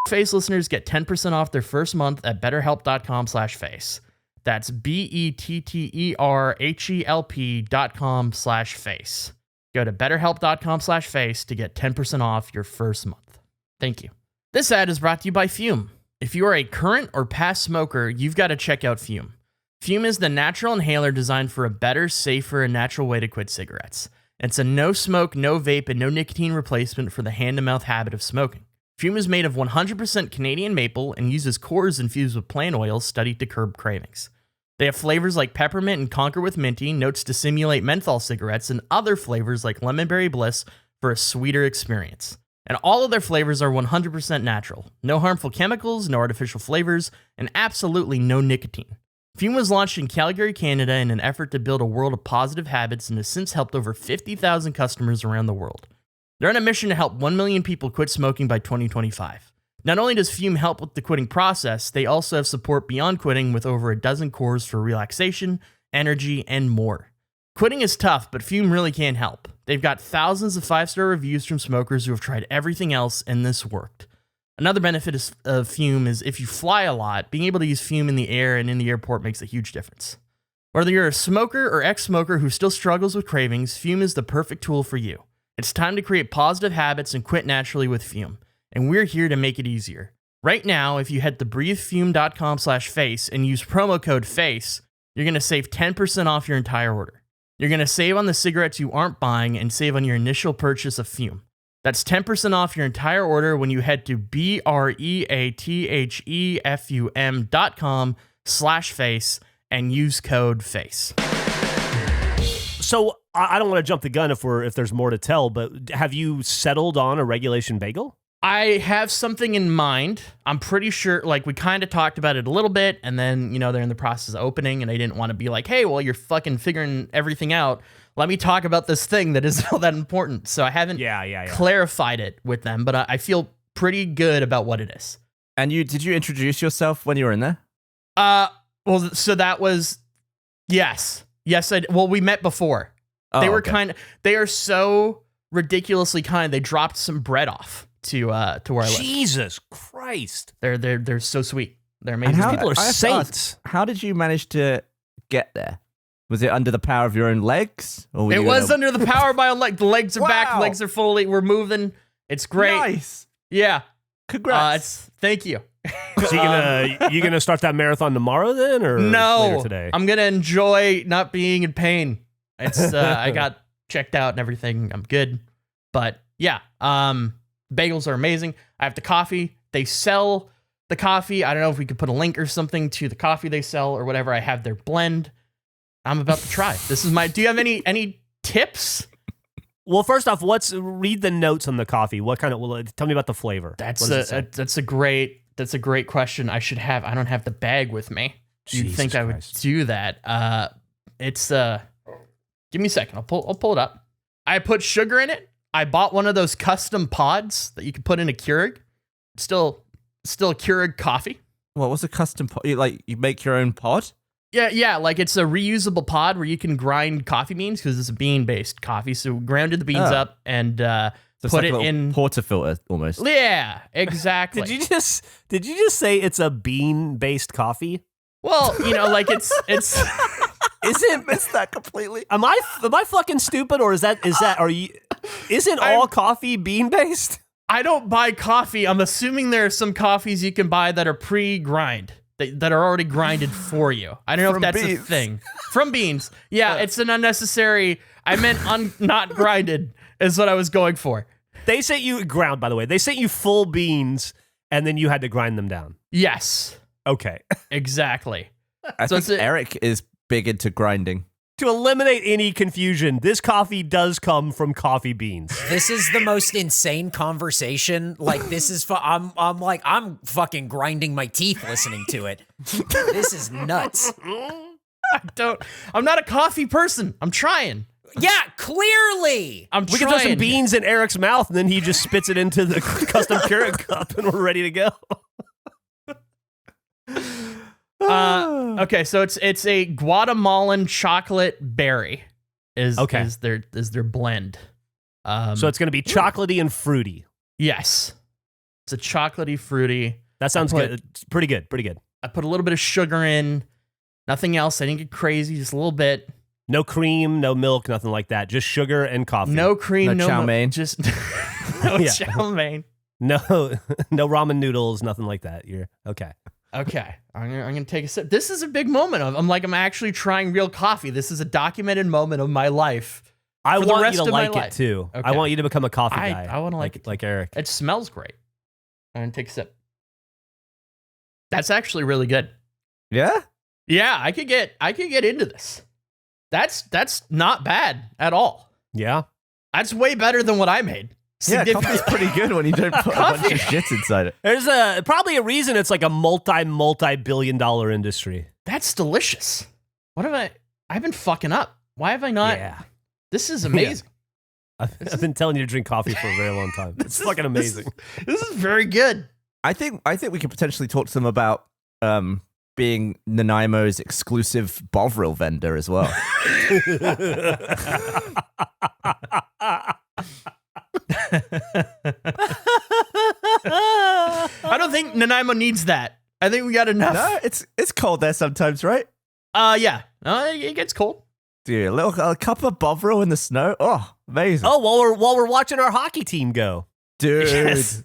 Face listeners get 10% off their first month at betterhelp.com/face. That's BETTERHELP.com/face. Go to betterhelp.com/face to get 10% off your first month. Thank you. This ad is brought to you by Fume. If you are a current or past smoker, you've got to check out Fume. Fume is the natural inhaler designed for a better, safer, and natural way to quit cigarettes. It's a no smoke, no vape, and no nicotine replacement for the hand-to-mouth habit of smoking. Fume is made of 100% Canadian maple and uses cores infused with plant oils studied to curb cravings. They have flavors like peppermint and conquer with minty, notes to simulate menthol cigarettes, and other flavors like lemon berry bliss for a sweeter experience. And all of their flavors are 100% natural. No harmful chemicals, no artificial flavors, and absolutely no nicotine. Fume was launched in Calgary, Canada in an effort to build a world of positive habits and has since helped over 50,000 customers around the world. They're on a mission to help 1 million people quit smoking by 2025. Not only does Fume help with the quitting process, they also have support beyond quitting with over a dozen cores for relaxation, energy, and more. Quitting is tough, but Fume really can help. They've got thousands of 5-star reviews from smokers who have tried everything else and this worked. Another benefit of Fume is if you fly a lot, being able to use Fume in the air and in the airport makes a huge difference. Whether you're a smoker or ex-smoker who still struggles with cravings, Fume is the perfect tool for you. It's time to create positive habits and quit naturally with Fume, and we're here to make it easier. Right now, if you head to breathefume.com/face and use promo code FACE, you're going to save 10% off your entire order. You're going to save on the cigarettes you aren't buying and save on your initial purchase of Fume. That's 10% off your entire order when you head to breathefum.com/face and use code FACE. So I don't want to jump the gun if there's more to tell, but have you settled on a regulation bagel? I have something in mind. I'm pretty sure, like, we kind of talked about it a little bit, and then, they're in the process of opening, and I didn't want to be like, hey, well, you're fucking figuring everything out. Let me talk about this thing that isn't all that important. So I haven't clarified it with them, but I feel pretty good about what it is. And did you introduce yourself when you were in there? Well, so that was, yes, we met before. Oh, they were they are so ridiculously kind. They dropped some bread off to where I live. Jesus Christ. They're so sweet. They're amazing. People are saints. How did you manage to get there? Was it under the power of your own legs? Or it was under the power of my own legs. The legs are back. The legs are fully. We're moving. It's great. Nice. Yeah. Congrats. Thank you. So you gonna start that marathon tomorrow then, or later today? I'm gonna enjoy not being in pain. It's I got checked out and everything. I'm good. But yeah, bagels are amazing. I have the coffee. They sell the coffee. I don't know if we could put a link or something to the coffee they sell or whatever. I have their blend. I'm about to try. This is do you have any tips? Well, first off, read the notes on the coffee. What kind of, tell me about the flavor. That's a great question. I don't have the bag with me. You'd think I would do that. Give me a second. I'll pull it up. I put sugar in it. I bought one of those custom pods that you can put in a Keurig. Still a Keurig coffee. What's a custom pod? You make your own pod? Yeah, like it's a reusable pod where you can grind coffee beans because it's a bean-based coffee. So grounded the beans up and So it's put like it a little in portafilter almost. Yeah, exactly. Did you just say it's a bean-based coffee? Well, like it's Isn't missed that completely? Am I fucking stupid, or isn't all coffee bean-based? I don't buy coffee. I'm assuming there are some coffees you can buy that are pre-grind, that are already grinded for you. I don't know if that's beans. a thing. From beans. Yeah, it's an unnecessary. I meant not grinded is what I was going for. They sent you ground, by the way. They sent you full beans, and then you had to grind them down. Yes, Okay. exactly. I So think it's Eric is big into grinding. To eliminate any confusion, this coffee does come from coffee beans. This is the most insane conversation. Like, this is I'm fucking grinding my teeth listening to it. This is nuts. I'm not a coffee person. I'm trying. Yeah, clearly. I'm We trying. can throw some beans in Eric's mouth, and then he just spits it into the custom Keurig cup, and we're ready to go. Okay, so it's a Guatemalan chocolate berry is their blend. So it's going to be chocolatey and fruity. Yes, it's a chocolatey fruity. That sounds good. It's pretty good. Pretty good. I put a little bit of sugar in, nothing else. I didn't get crazy, just a little bit. No cream, no milk, nothing like that. Just sugar and coffee. No cream, No chow mein. just no Yeah. chow mein. No ramen noodles, nothing like that. You're okay. Okay, I'm gonna take a sip. This is a big moment. I'm actually trying real coffee. This is a documented moment of my life. I For the want rest you to of my like life. it too. Okay. I want you to become a coffee guy. I want to like it too. like Eric. It smells great. I'm gonna take a sip. That's actually really good. Yeah? Yeah, I could get into this. That's not bad at all. Yeah. That's way better than what I made. Yeah, coffee's pretty good when you don't put a bunch Coffee. of shit inside it. There's probably a reason it's like a multi-billion-dollar industry. That's delicious. What have I've been fucking up. Why have I not? Yeah. This is amazing. I've been telling you to drink coffee for a very long time. It's fucking amazing. This is very good. I think we could potentially talk to them about being Nanaimo's exclusive Bovril vendor as well. I don't think Nanaimo needs that. I think we got enough. No, it's cold there sometimes, right? Yeah. It gets cold. Dude, a cup of Bovril in the snow. Oh, amazing. Oh, while we're watching our hockey team go. dude. Yes.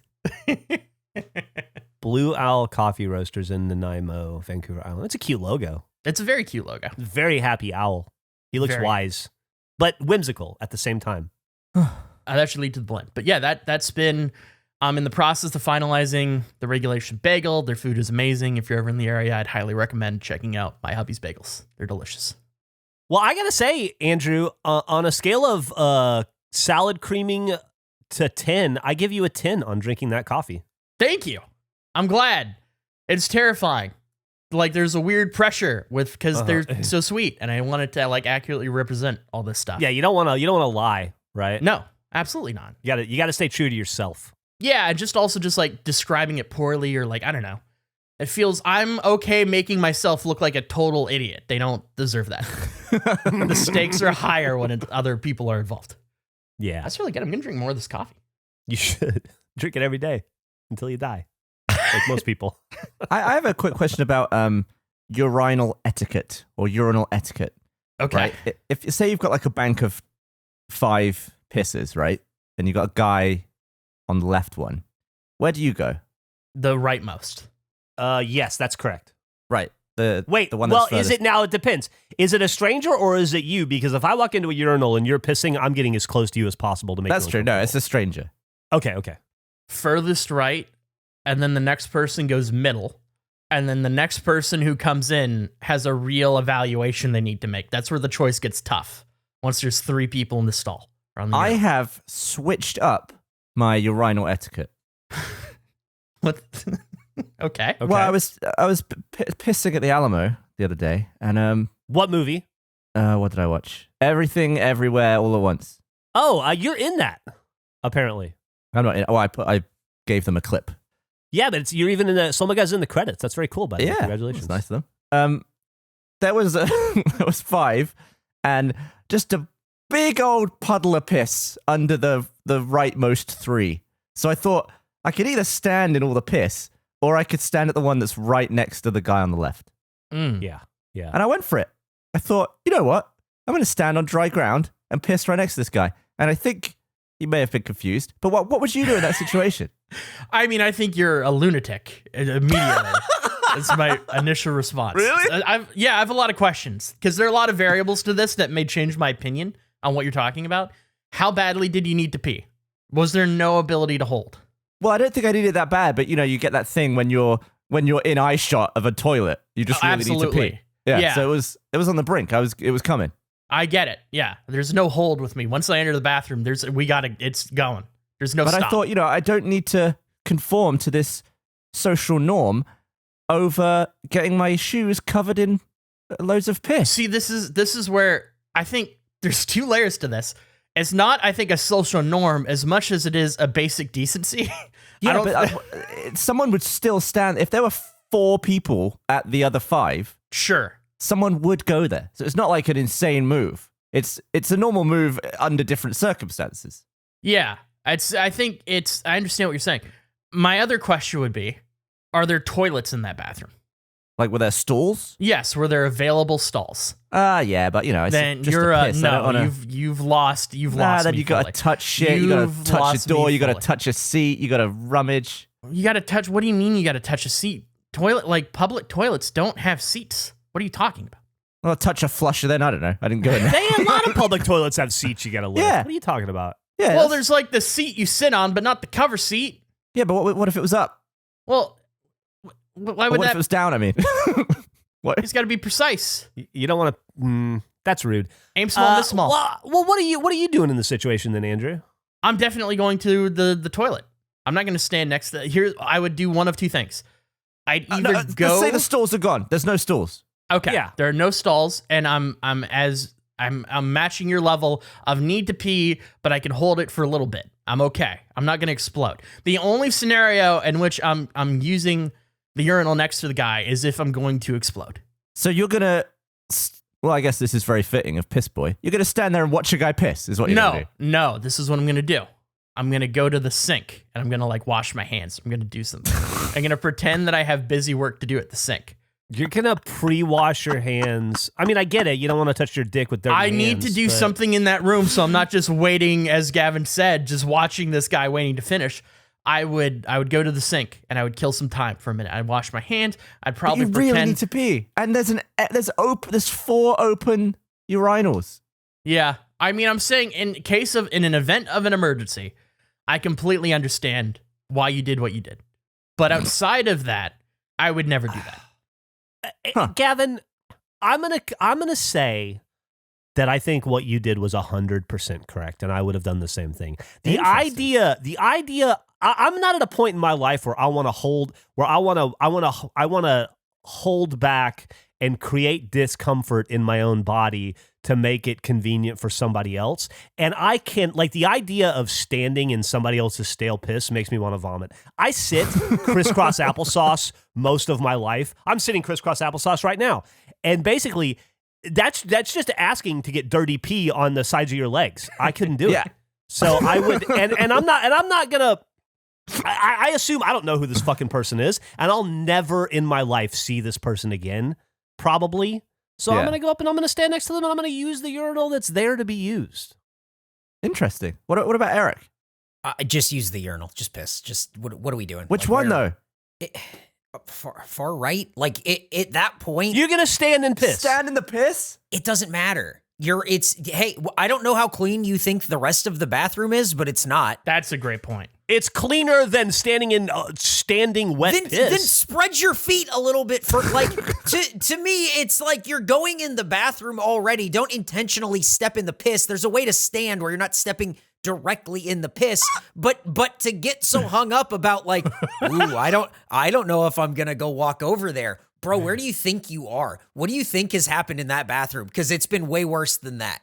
Blue Owl Coffee Roasters in Nanaimo, Vancouver Island. It's a cute logo. It's a very cute logo. Very happy owl. He looks Very. wise, but whimsical at the same time. That should lead to the blend. But yeah, that's been in the process of finalizing the regulation bagel. Their food is amazing. If you're ever in the area, I'd highly recommend checking out My Hubby's Bagels. They're delicious. Well, I gotta say, Andrew, on a scale of salad creaming to 10, I give you a 10 on drinking that coffee. Thank you. I'm glad. It's terrifying. Like there's a weird pressure because they're so sweet, and I wanted to like accurately represent all this stuff. Yeah, you don't want to lie, right? No, absolutely not. You gotta stay true to yourself. Yeah, just like describing it poorly or like I don't know. It feels I'm okay making myself look like a total idiot. They don't deserve that. The stakes are higher when other people are involved. Yeah, That's really good. I'm gonna drink more of this coffee. you should drink it every day until you die, like most people. I have a quick question about urinal etiquette or urinal etiquette. Okay. Right? If say you've got like a bank of 5 pisses, right, and you've got a guy on the left one, where do you go? The rightmost. Yes, that's correct. Right. Wait, the one well, that's is furthest. it now? It depends. Is it a stranger or is it you? Because if I walk into a urinal and you're pissing, I'm getting as close to you as possible to make. That's you true. No, uncomfortable. it's a stranger. Okay. Furthest right, and then the next person goes middle, and then the next person who comes in has a real evaluation they need to make. That's where the choice gets tough. Once there's 3 people in the stall. Or on the I urinal. have switched up my urinal etiquette. What? Okay. Okay. Well, I was pissing at the Alamo the other day, and What movie? what did I watch? Everything, Everywhere, All at Once. Oh, you're in that. Apparently. I'm not. I gave them a clip. Yeah, but you're even in the. Some guy's in the credits. That's very cool, buddy. Yeah, Congratulations. that's nice of them. There was there was 5, and just a big old puddle of piss under the rightmost 3. So I thought I could either stand in all the piss, or I could stand at the one that's right next to the guy on the left. Yeah. And I went for it. I thought, you know what? I'm going to stand on dry ground and piss right next to this guy. And I think you may have been confused, but what would you do in that situation? I mean, I think you're a lunatic immediately. That's my initial response. Really? I have a lot of questions because there are a lot of variables to this that may change my opinion on what you're talking about. How badly did you need to pee? Was there no ability to hold? Well, I don't think I needed it that bad, but you get that thing when you're in eye shot of a toilet, you just really absolutely. need to pee. Yeah. So it was on the brink. It was coming. I get it. Yeah. There's no hold with me. Once I enter the bathroom, it's going. There's no But stop. I thought, I don't need to conform to this social norm over getting my shoes covered in loads of piss. See, this is where I think there's 2 layers to this. It's not, I think, a social norm as much as it is a basic decency. Yeah, but someone would still stand. If there were 4 people at the other 5, Sure. someone would go there. So it's not like an insane move. It's a normal move under different circumstances. Yeah. I understand what you're saying. My other question would be, are there toilets in that bathroom? Like, were there stalls? Yes, were there available stalls? Yeah, but it's Then just you're a piss. I don't no, wanna... you've lost. Then me you got fully. to touch shit. You got You've to touch lost a door. me You got to fully. touch a seat. You got to rummage. You got to touch. What do you mean? You got to touch a seat? Public toilets don't have seats. What are you talking about? Well, touch a flusher. Then I don't know. I didn't go in there. A lot of public toilets have seats you got to lift. Yeah. What are you talking about? Yeah. Well, there's like the seat you sit on, but not the cover seat. Yeah, but what if it was up? Well, why Or would what if that? it was down? I mean, what? It's got to be precise. You don't want to. That's rude. Aim small, miss small. Well, what are you doing in this situation then, Andrew? I'm definitely going to the toilet. I'm not going to stand next to here. I would do one of 2 things. I'd either go. Let's say the stalls are gone. There's no stalls. Okay. Yeah. There are no stalls, and I'm matching your level of need to pee, but I can hold it for a little bit. I'm okay. I'm not going to explode. The only scenario in which I'm using the urinal next to the guy is if I'm going to explode. So you're gonna. Well, I guess this is very fitting of Piss Boy. You're gonna stand there and watch a guy piss. Is what you're gonna do. No. This is what I'm going to do. I'm going to go to the sink and I'm going to wash my hands. I'm going to do something. I'm going to pretend that I have busy work to do at the sink. You're gonna pre-wash your hands. I mean, I get it. You don't want to touch your dick with dirty hands. I need to do but- something in that room, so I'm not just waiting, as Gavin said, just watching this guy waiting to finish. I would go to the sink and I would kill some time for a minute. I'd wash my hands. I'd probably But you pretend. really need to pee, and there's 4 open urinals. Yeah, I mean, I'm saying in an event of an emergency, I completely understand why you did what you did, but outside of that, I would never do that. Huh. Gavin, I'm gonna say that I think what you did was 100% correct, and I would have done the same thing. The idea. I'm not at a point in my life where I want to hold back and create discomfort in my own body to make it convenient for somebody else. And I can, the idea of standing in somebody else's stale piss makes me want to vomit. I sit crisscross applesauce most of my life. I'm sitting crisscross applesauce right now. And basically, that's just asking to get dirty pee on the sides of your legs. I couldn't do it. So I would, and I'm not gonna, I assume I don't know who this fucking person is, and I'll never in my life see this person again, probably. So I'm going to go up and I'm going to stand next to them and I'm going to use the urinal that's there to be used. Interesting. What about Eric? Just use the urinal. Just piss. Just what are we doing? Which one though? Far right. At that point, you're going to stand and piss. Stand in the piss? It doesn't matter. Hey, I don't know how clean you think the rest of the bathroom is, but it's not. That's a great point. It's cleaner than standing in standing wet piss. Then spread your feet a little bit for to me, it's like you're going in the bathroom already. Don't intentionally step in the piss. There's a way to stand where you're not stepping directly in the piss, but to get so hung up about ooh, I don't know if I'm gonna go walk over there. Bro, where do you think you are? What do you think has happened in that bathroom? Because it's been way worse than that.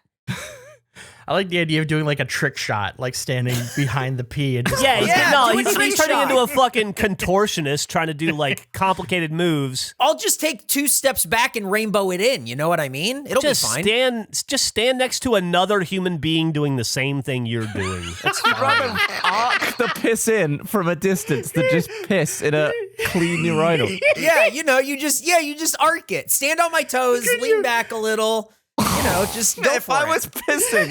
I like the idea of doing like a trick shot, like standing behind the pee and just do a he's trick turning shot. into a fucking contortionist trying to do like complicated moves. I'll just take 2 steps back and rainbow it in. You know what I mean? It'll be fine. Just stand next to another human being doing the same thing you're doing. That's You'd rather arc the piss in from a distance than just piss in a clean urinal. Yeah, you just arc it. Stand on my toes, lean back a little. Just go If for I it. was pissing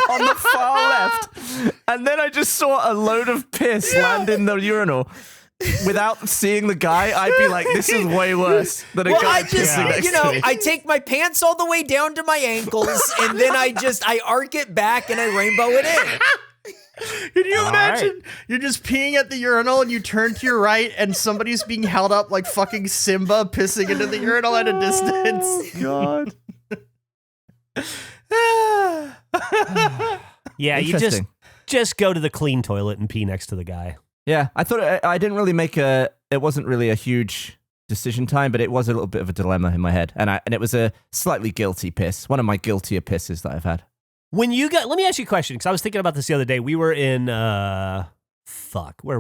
on the far left, and then I just saw a load of piss land in the urinal without seeing the guy, I'd be like, "This is way worse than a guy pissing next to me." I take my pants all the way down to my ankles, and then I arc it back and I rainbow it in. Can you imagine? You're just peeing at the urinal and you turn to your right and somebody's being held up like fucking Simba pissing into the urinal at a distance. God. Yeah, you Interesting. just go to the clean toilet and pee next to the guy. Yeah, I thought I didn't really it wasn't really a huge decision time, but it was a little bit of a dilemma in my head. And it was a slightly guilty piss. One of my guiltier pisses that I've had. Let me ask you a question, because I was thinking about this the other day. We were in, where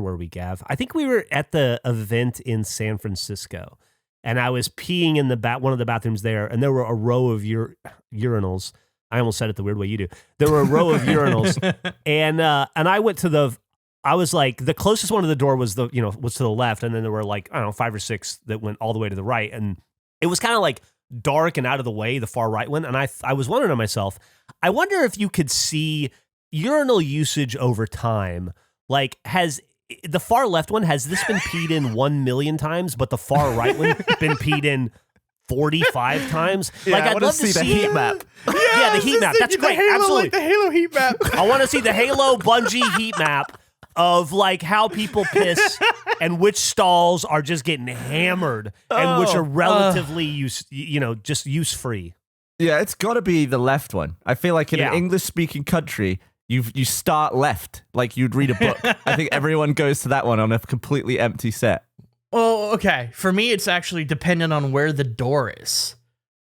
were we, Gav? I think we were at the event in San Francisco, and I was peeing in one of the bathrooms there, and there were a row of urinals. I almost said it the weird way you do. There were a row of urinals, and I went to I was like, the closest one to the door was to the left, and then there were like, I don't know, 5 or 6 that went all the way to the right, and it was kind of like dark and out of the way, the far right one, and I was wondering to myself, I wonder if you could see urinal usage over time. Like, has the far left one, has this been peed in 1 million times, but the far right one been peed in 45 times? Like, I I'd want love to see the see heat map. Yeah, the heat map. That's great. Halo, Absolutely. like the Halo heat map. I want to see the Halo Bungie heat map of like how people piss and which stalls are just getting hammered and which are relatively just use free. Yeah, it's got to be the left one. I feel like in Yeah. an English-speaking country, you start left, like you'd read a book. I think everyone goes to that one on a completely empty set. Well, okay. For me, it's actually dependent on where the door is.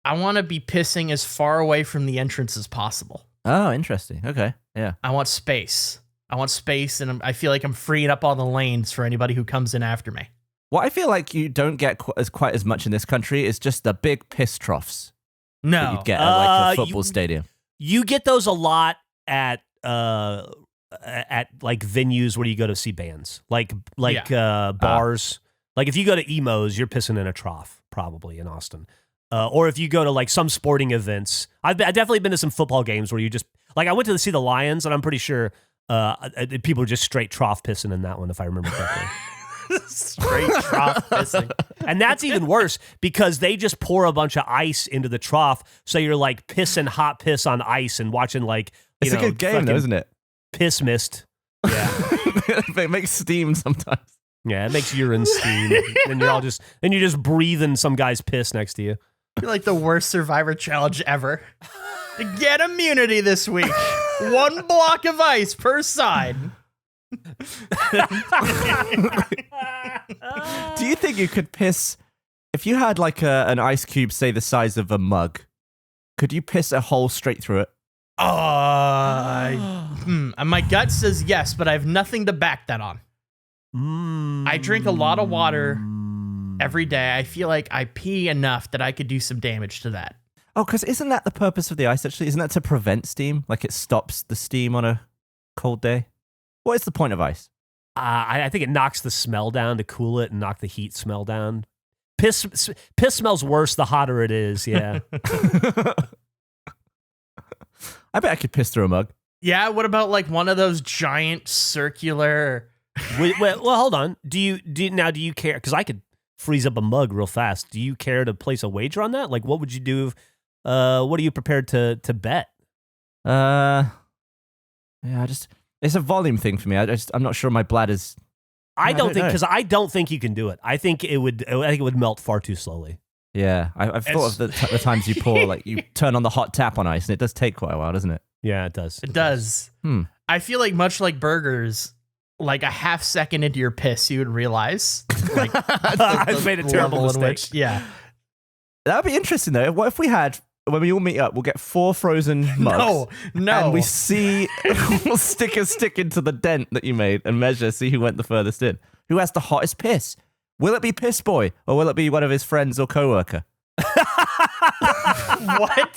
I want to be pissing as far away from the entrance as possible. Oh, interesting. Okay, yeah. I want space. And I feel like I'm freeing up all the lanes for anybody who comes in after me. What I feel like you don't get quite as much in this country is just the big piss troughs that No. you'd get at like a football stadium. You get those a lot at like venues where you go to see bands, like bars. Like if you go to emos, you're pissing in a trough probably in Austin. Or if you go to like some sporting events, I've definitely been to some football games where you just like I went to see the Lions, and I'm pretty sure people are just straight trough pissing in that one, if I remember correctly. Straight trough pissing. And that's even worse because they just pour a bunch of ice into the trough, so you're like pissing hot piss on ice and watching like It's a good game, though, isn't it? Piss mist. Yeah, It makes steam sometimes. yeah, it makes urine steam, and you're just breathing some guy's piss next to you. You're like the worst Survivor challenge ever. To get immunity this week. 1 block of ice per side. Do you think you could piss if you had like an ice cube, say the size of a mug? Could you piss a hole straight through it? My gut says yes, but I have nothing to back that on. I drink a lot of water every day. I feel like I pee enough that I could do some damage to that. Oh, because isn't that the purpose of the ice, actually? Isn't that to prevent steam? Like it stops the steam on a cold day? What is the point of ice? I think it knocks the smell down to cool it and knock the heat smell down. Piss smells worse the hotter it is, yeah. I bet I could piss through a mug. Yeah, what about like one of those giant circular... Well, hold on. Do you care? Because I could freeze up a mug real fast. Do you care to place a wager on that? Like, what would you do? What are you prepared to bet? Yeah, it's a volume thing for me. I'm not sure my bladder's. I don't think know. because I don't think you can do it. I think it would melt far too slowly. Yeah, I've thought of the times you pour, like you turn on the hot tap on ice, and it does take quite a while, doesn't it? Yeah, it does. It does. I feel like much like burgers, like a half second into your piss, you would realize like I've made a terrible level in mistake. which- yeah. That would be interesting though. What if we had when we all meet up, we'll get 4 frozen mugs. No. And we'll stick a stick into the dent that you made and measure, see who went the furthest in. Who has the hottest piss? Will it be Piss Boy or will it be one of his friends or coworker? What?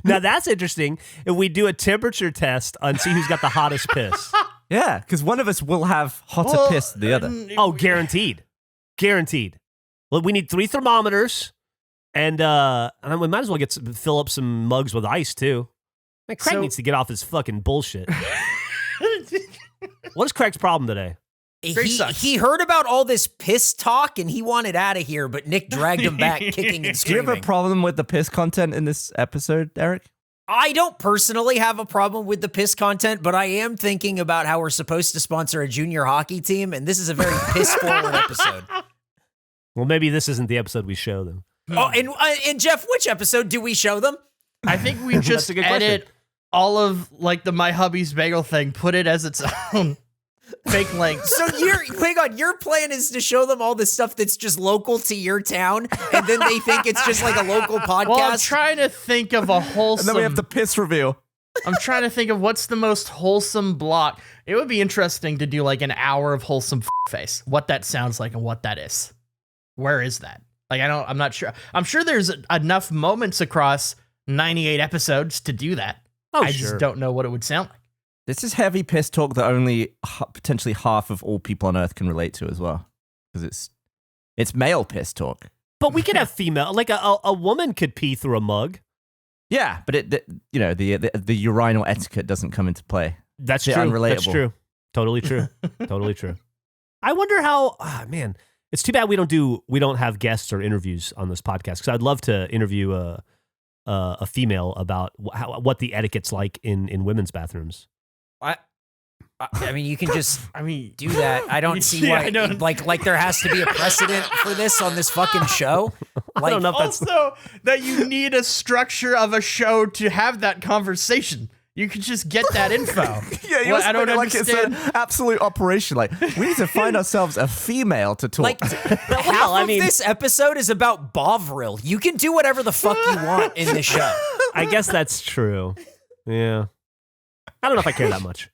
Now that's interesting. If we do a temperature test and see who's got the hottest piss. Yeah, because one of us will have hotter piss than the other. Oh, guaranteed. Well, we need 3 thermometers, and we might as well fill up some mugs with ice too. Man, Craig needs to get off his fucking bullshit. What is Craig's problem today? He heard about all this piss talk and he wanted out of here, but Nick dragged him back, kicking and Do you screaming. have a problem with the piss content in this episode, Eric? I don't personally have a problem with the piss content, but I am thinking about how we're supposed to sponsor a junior hockey team, and this is a very piss-forward episode. Well, maybe this isn't the episode we show them. Oh, and Jeff, which episode do we show them? I think we just a good edit question. all of like the My Hubby's Bagel thing, put it as its own fake link. So your plan is to show them all the stuff that's just local to your town, and then they think it's just like a local podcast? Well, I'm trying to think of a wholesome... And then we have the piss reveal. I'm trying to think of what's the most wholesome block. It would be interesting to do like an hour of wholesome face. What that sounds like and what that is. Where is that? Like, I'm not sure. I'm sure there's enough moments across 98 episodes to do that. Oh, I sure. just don't know what it would sound like. This is heavy piss talk that only potentially half of all people on Earth can relate to as well. Because it's male piss talk. But we could have female, like a woman could pee through a mug. Yeah, but the urinal etiquette doesn't come into play. That's They're true. unrelatable. That's true. Totally true. Totally true. I wonder how. Man, it's too bad we don't have guests or interviews on this podcast, because I'd love to interview a female about what the etiquette's like in women's bathrooms. I mean, you can just do that. I don't see Yeah, why. I don't- Like there has to be a precedent for this on this fucking show. I don't know if that's. Also, that you need a structure of a show to have that conversation. You could just get that info. Yeah, you Well, I don't like understand. it's an absolute operation. Like, we need to find ourselves a female to talk. Like half of this episode is about Bovril. You can do whatever the fuck you want in this show. I guess that's true. Yeah. I don't know if I care that much.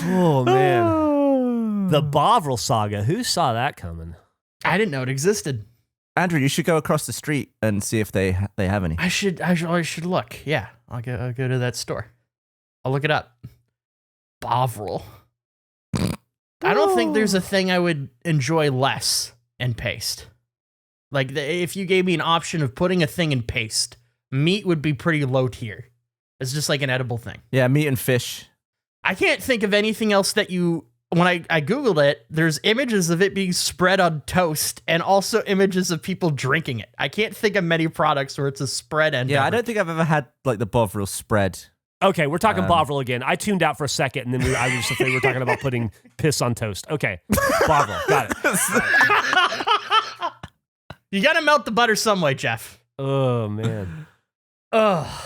Oh man, the Bovril saga. Who saw that coming? I didn't know it existed. Andrew, you should go across the street and see if they have any. I should look. Yeah, I'll go to that store. I'll look it up. Bovril. I don't think there's a thing I would enjoy less in paste. Like if you gave me an option of putting a thing in paste, meat would be pretty low tier. It's just like an edible thing. Yeah, meat and fish. I can't think of anything else that when I Googled it, there's images of it being spread on toast and also images of people drinking it. I can't think of many products where it's a spread and Yeah, I don't think I've ever had like the Bovril spread. Okay, we're talking Bovril again. I tuned out for a second, and then I was afraid we were talking about putting piss on toast. Okay, Bovril, got it. You gotta melt the butter some way, Jeff. Oh man. Ugh.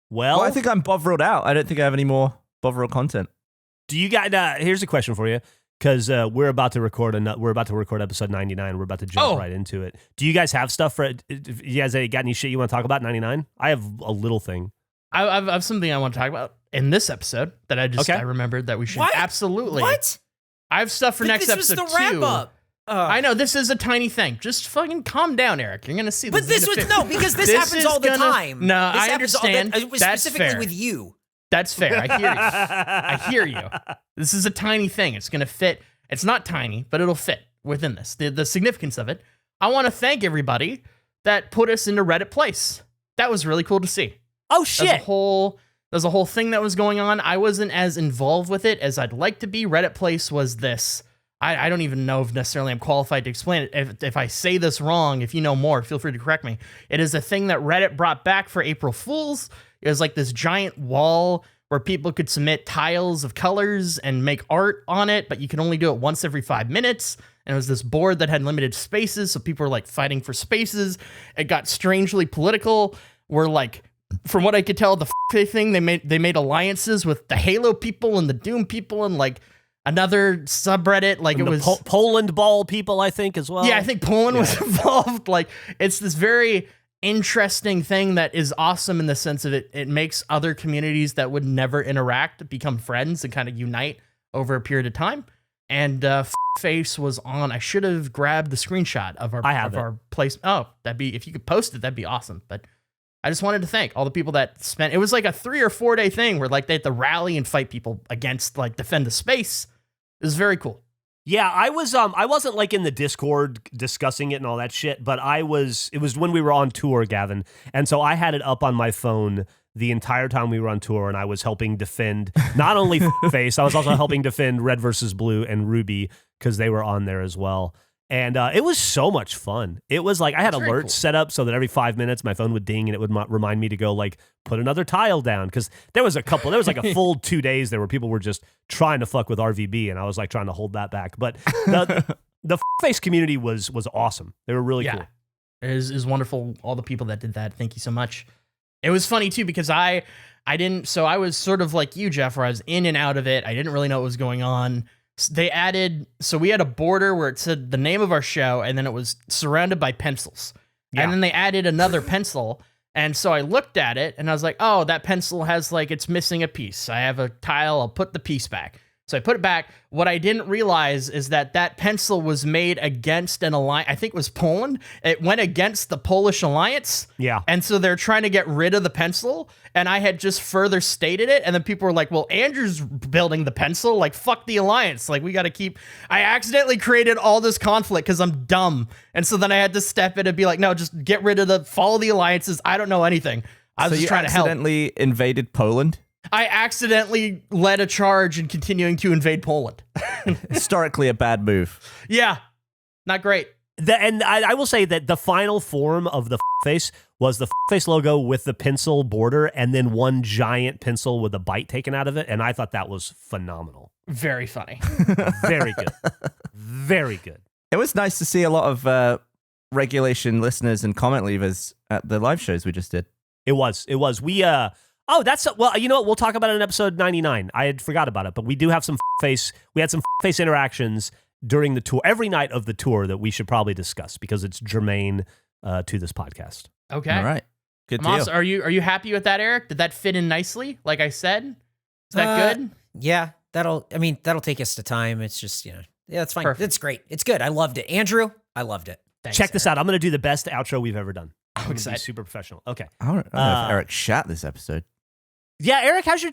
Well, I think I'm Bovriled out. I don't think I have any more Bovril content. do you guys? Here's a question for you, because we're about to record episode 99. We're about to jump right into it. Do you guys have stuff for it? You guys got any shit you want to talk about 99? I have a little thing. I have something I want to talk about in this episode that I remembered that we should absolutely. What? I have stuff for next episode This was the wrap too. up. I know this is a tiny thing. Just fucking calm down, Eric. You're gonna see. But this was because this happens is all the gonna- time. No, This I happens understand. It was That's specifically fair. with you. That's fair. I hear you. I hear you. This is a tiny thing. It's gonna fit. It's not tiny, but it'll fit within this. The significance of it. I want to thank everybody that put us into Reddit Place. That was really cool to see. Oh shit! There's a whole thing that was going on. I wasn't as involved with it as I'd like to be. Reddit Place was this. I don't even know if necessarily I'm qualified to explain it. If I say this wrong, if you know more, feel free to correct me. It is a thing that Reddit brought back for April Fools. It was like this giant wall where people could submit tiles of colors and make art on it, but you can only do it once every 5 minutes. And it was this board that had limited spaces, so people were like fighting for spaces. It got strangely political. We're like, from what I could tell, the thing they made alliances with the Halo people and the Doom people, and like another subreddit. Like And it the was Poland ball people, I think, as well. Yeah, I think Poland was involved. Like it's this very interesting thing that is awesome in the sense of it makes other communities that would never interact become friends and kind of unite over a period of time. And Face was on. I should have grabbed the screenshot of our place. Oh, that'd be, if you could post it, that'd be awesome. But I just wanted to thank all the people that spent, it was like a 3 or 4 day thing where like they had to rally and fight people against, like, defend the space. It was very cool. Yeah, I wasn't like in the Discord discussing it and all that shit, but it was when we were on tour, Gavin. And so I had it up on my phone the entire time we were on tour, and I was helping defend not only Face, I was also helping defend Red versus Blue and Ruby because they were on there as well. And it was so much fun. It was like I had alerts set up so that every 5 minutes my phone would ding and it would remind me to go like put another tile down, because there was like a full 2 days there where people were just trying to fuck with RVB, and I was like trying to hold that back. But the Face community was awesome. They were really cool. It is wonderful. All the people that did that, thank you so much. It was funny too because I was sort of like you, Jeff, where I was in and out of it. I didn't really know what was going on. They added, so we had a border where it said the name of our show, and then it was surrounded by pencils. Yeah. And then they added another pencil. And so I looked at it and I was like, oh, that pencil has like, it's missing a piece. I have a tile, I'll put the piece back. So I put it back. What I didn't realize is that pencil was made against an alliance. I think it was Poland. It went against the Polish alliance. Yeah. And so they're trying to get rid of the pencil. And I had just further stated it. And then people were like, well, Andrew's building the pencil. Like, fuck the alliance. Like, we got to keep. I accidentally created all this conflict because I'm dumb. And so then I had to step in and be like, no, just get rid of follow the alliances. I don't know anything. I was just trying to help. So you accidentally invaded Poland? I accidentally led a charge in continuing to invade Poland. Historically a bad move. Yeah, not great. And I will say that the final form of the face was the face logo with the pencil border and then one giant pencil with a bite taken out of it. And I thought that was phenomenal. Very funny. Very good. Very good. It was nice to see a lot of regulation listeners and comment leavers at the live shows we just did. It was. We, well, you know what? We'll talk about it in episode 99. I had forgot about it, but we do have some we had some face interactions during the tour, every night of the tour, that we should probably discuss because it's germane to this podcast. Okay. All right. Good deal. Also, are you happy with that, Eric? Did that fit in nicely? Like I said, is that good? Yeah, that'll take us to time. It's just, yeah, it's fine. Perfect. It's great. It's good. I loved it. Andrew, I loved it. Thanks, Check this Eric. out. I'm going to do the best outro we've ever done. I'm going to be excited. super professional. Okay. I don't know if Eric shat this episode. Yeah, Eric, how's your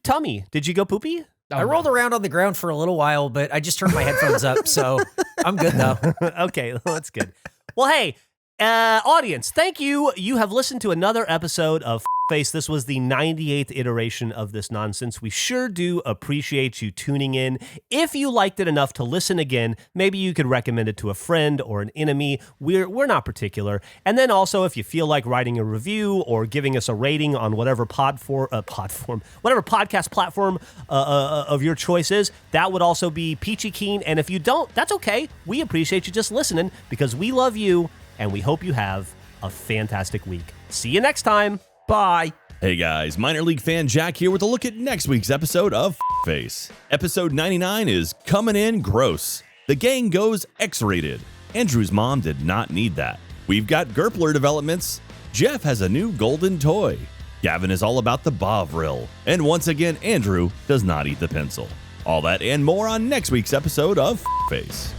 tummy? Did you go poopy? I rolled around on the ground for a little while, but I just turned my headphones up, so I'm good though. Okay, that's good. Well, hey, audience, thank you. You have listened to another episode of Face. This was the 98th iteration of this nonsense. We sure do appreciate you tuning in. If you liked it enough to listen again, maybe you could recommend it to a friend or an enemy. We're not particular. And then also, if you feel like writing a review or giving us a rating on whatever whatever podcast platform of your choice is, that would also be peachy keen. And if you don't, that's okay. We appreciate you just listening because we love you and we hope you have a fantastic week. See you next time. Bye. Hey guys, minor league fan Jack here with a look at next week's episode of Face. Episode 99 is coming in gross. The gang goes X-rated. Andrew's mom did not need that. We've got Gerpler developments. Jeff has a new golden toy. Gavin is all about the Bovril. And once again, Andrew does not eat the pencil. All that and more on next week's episode of Face.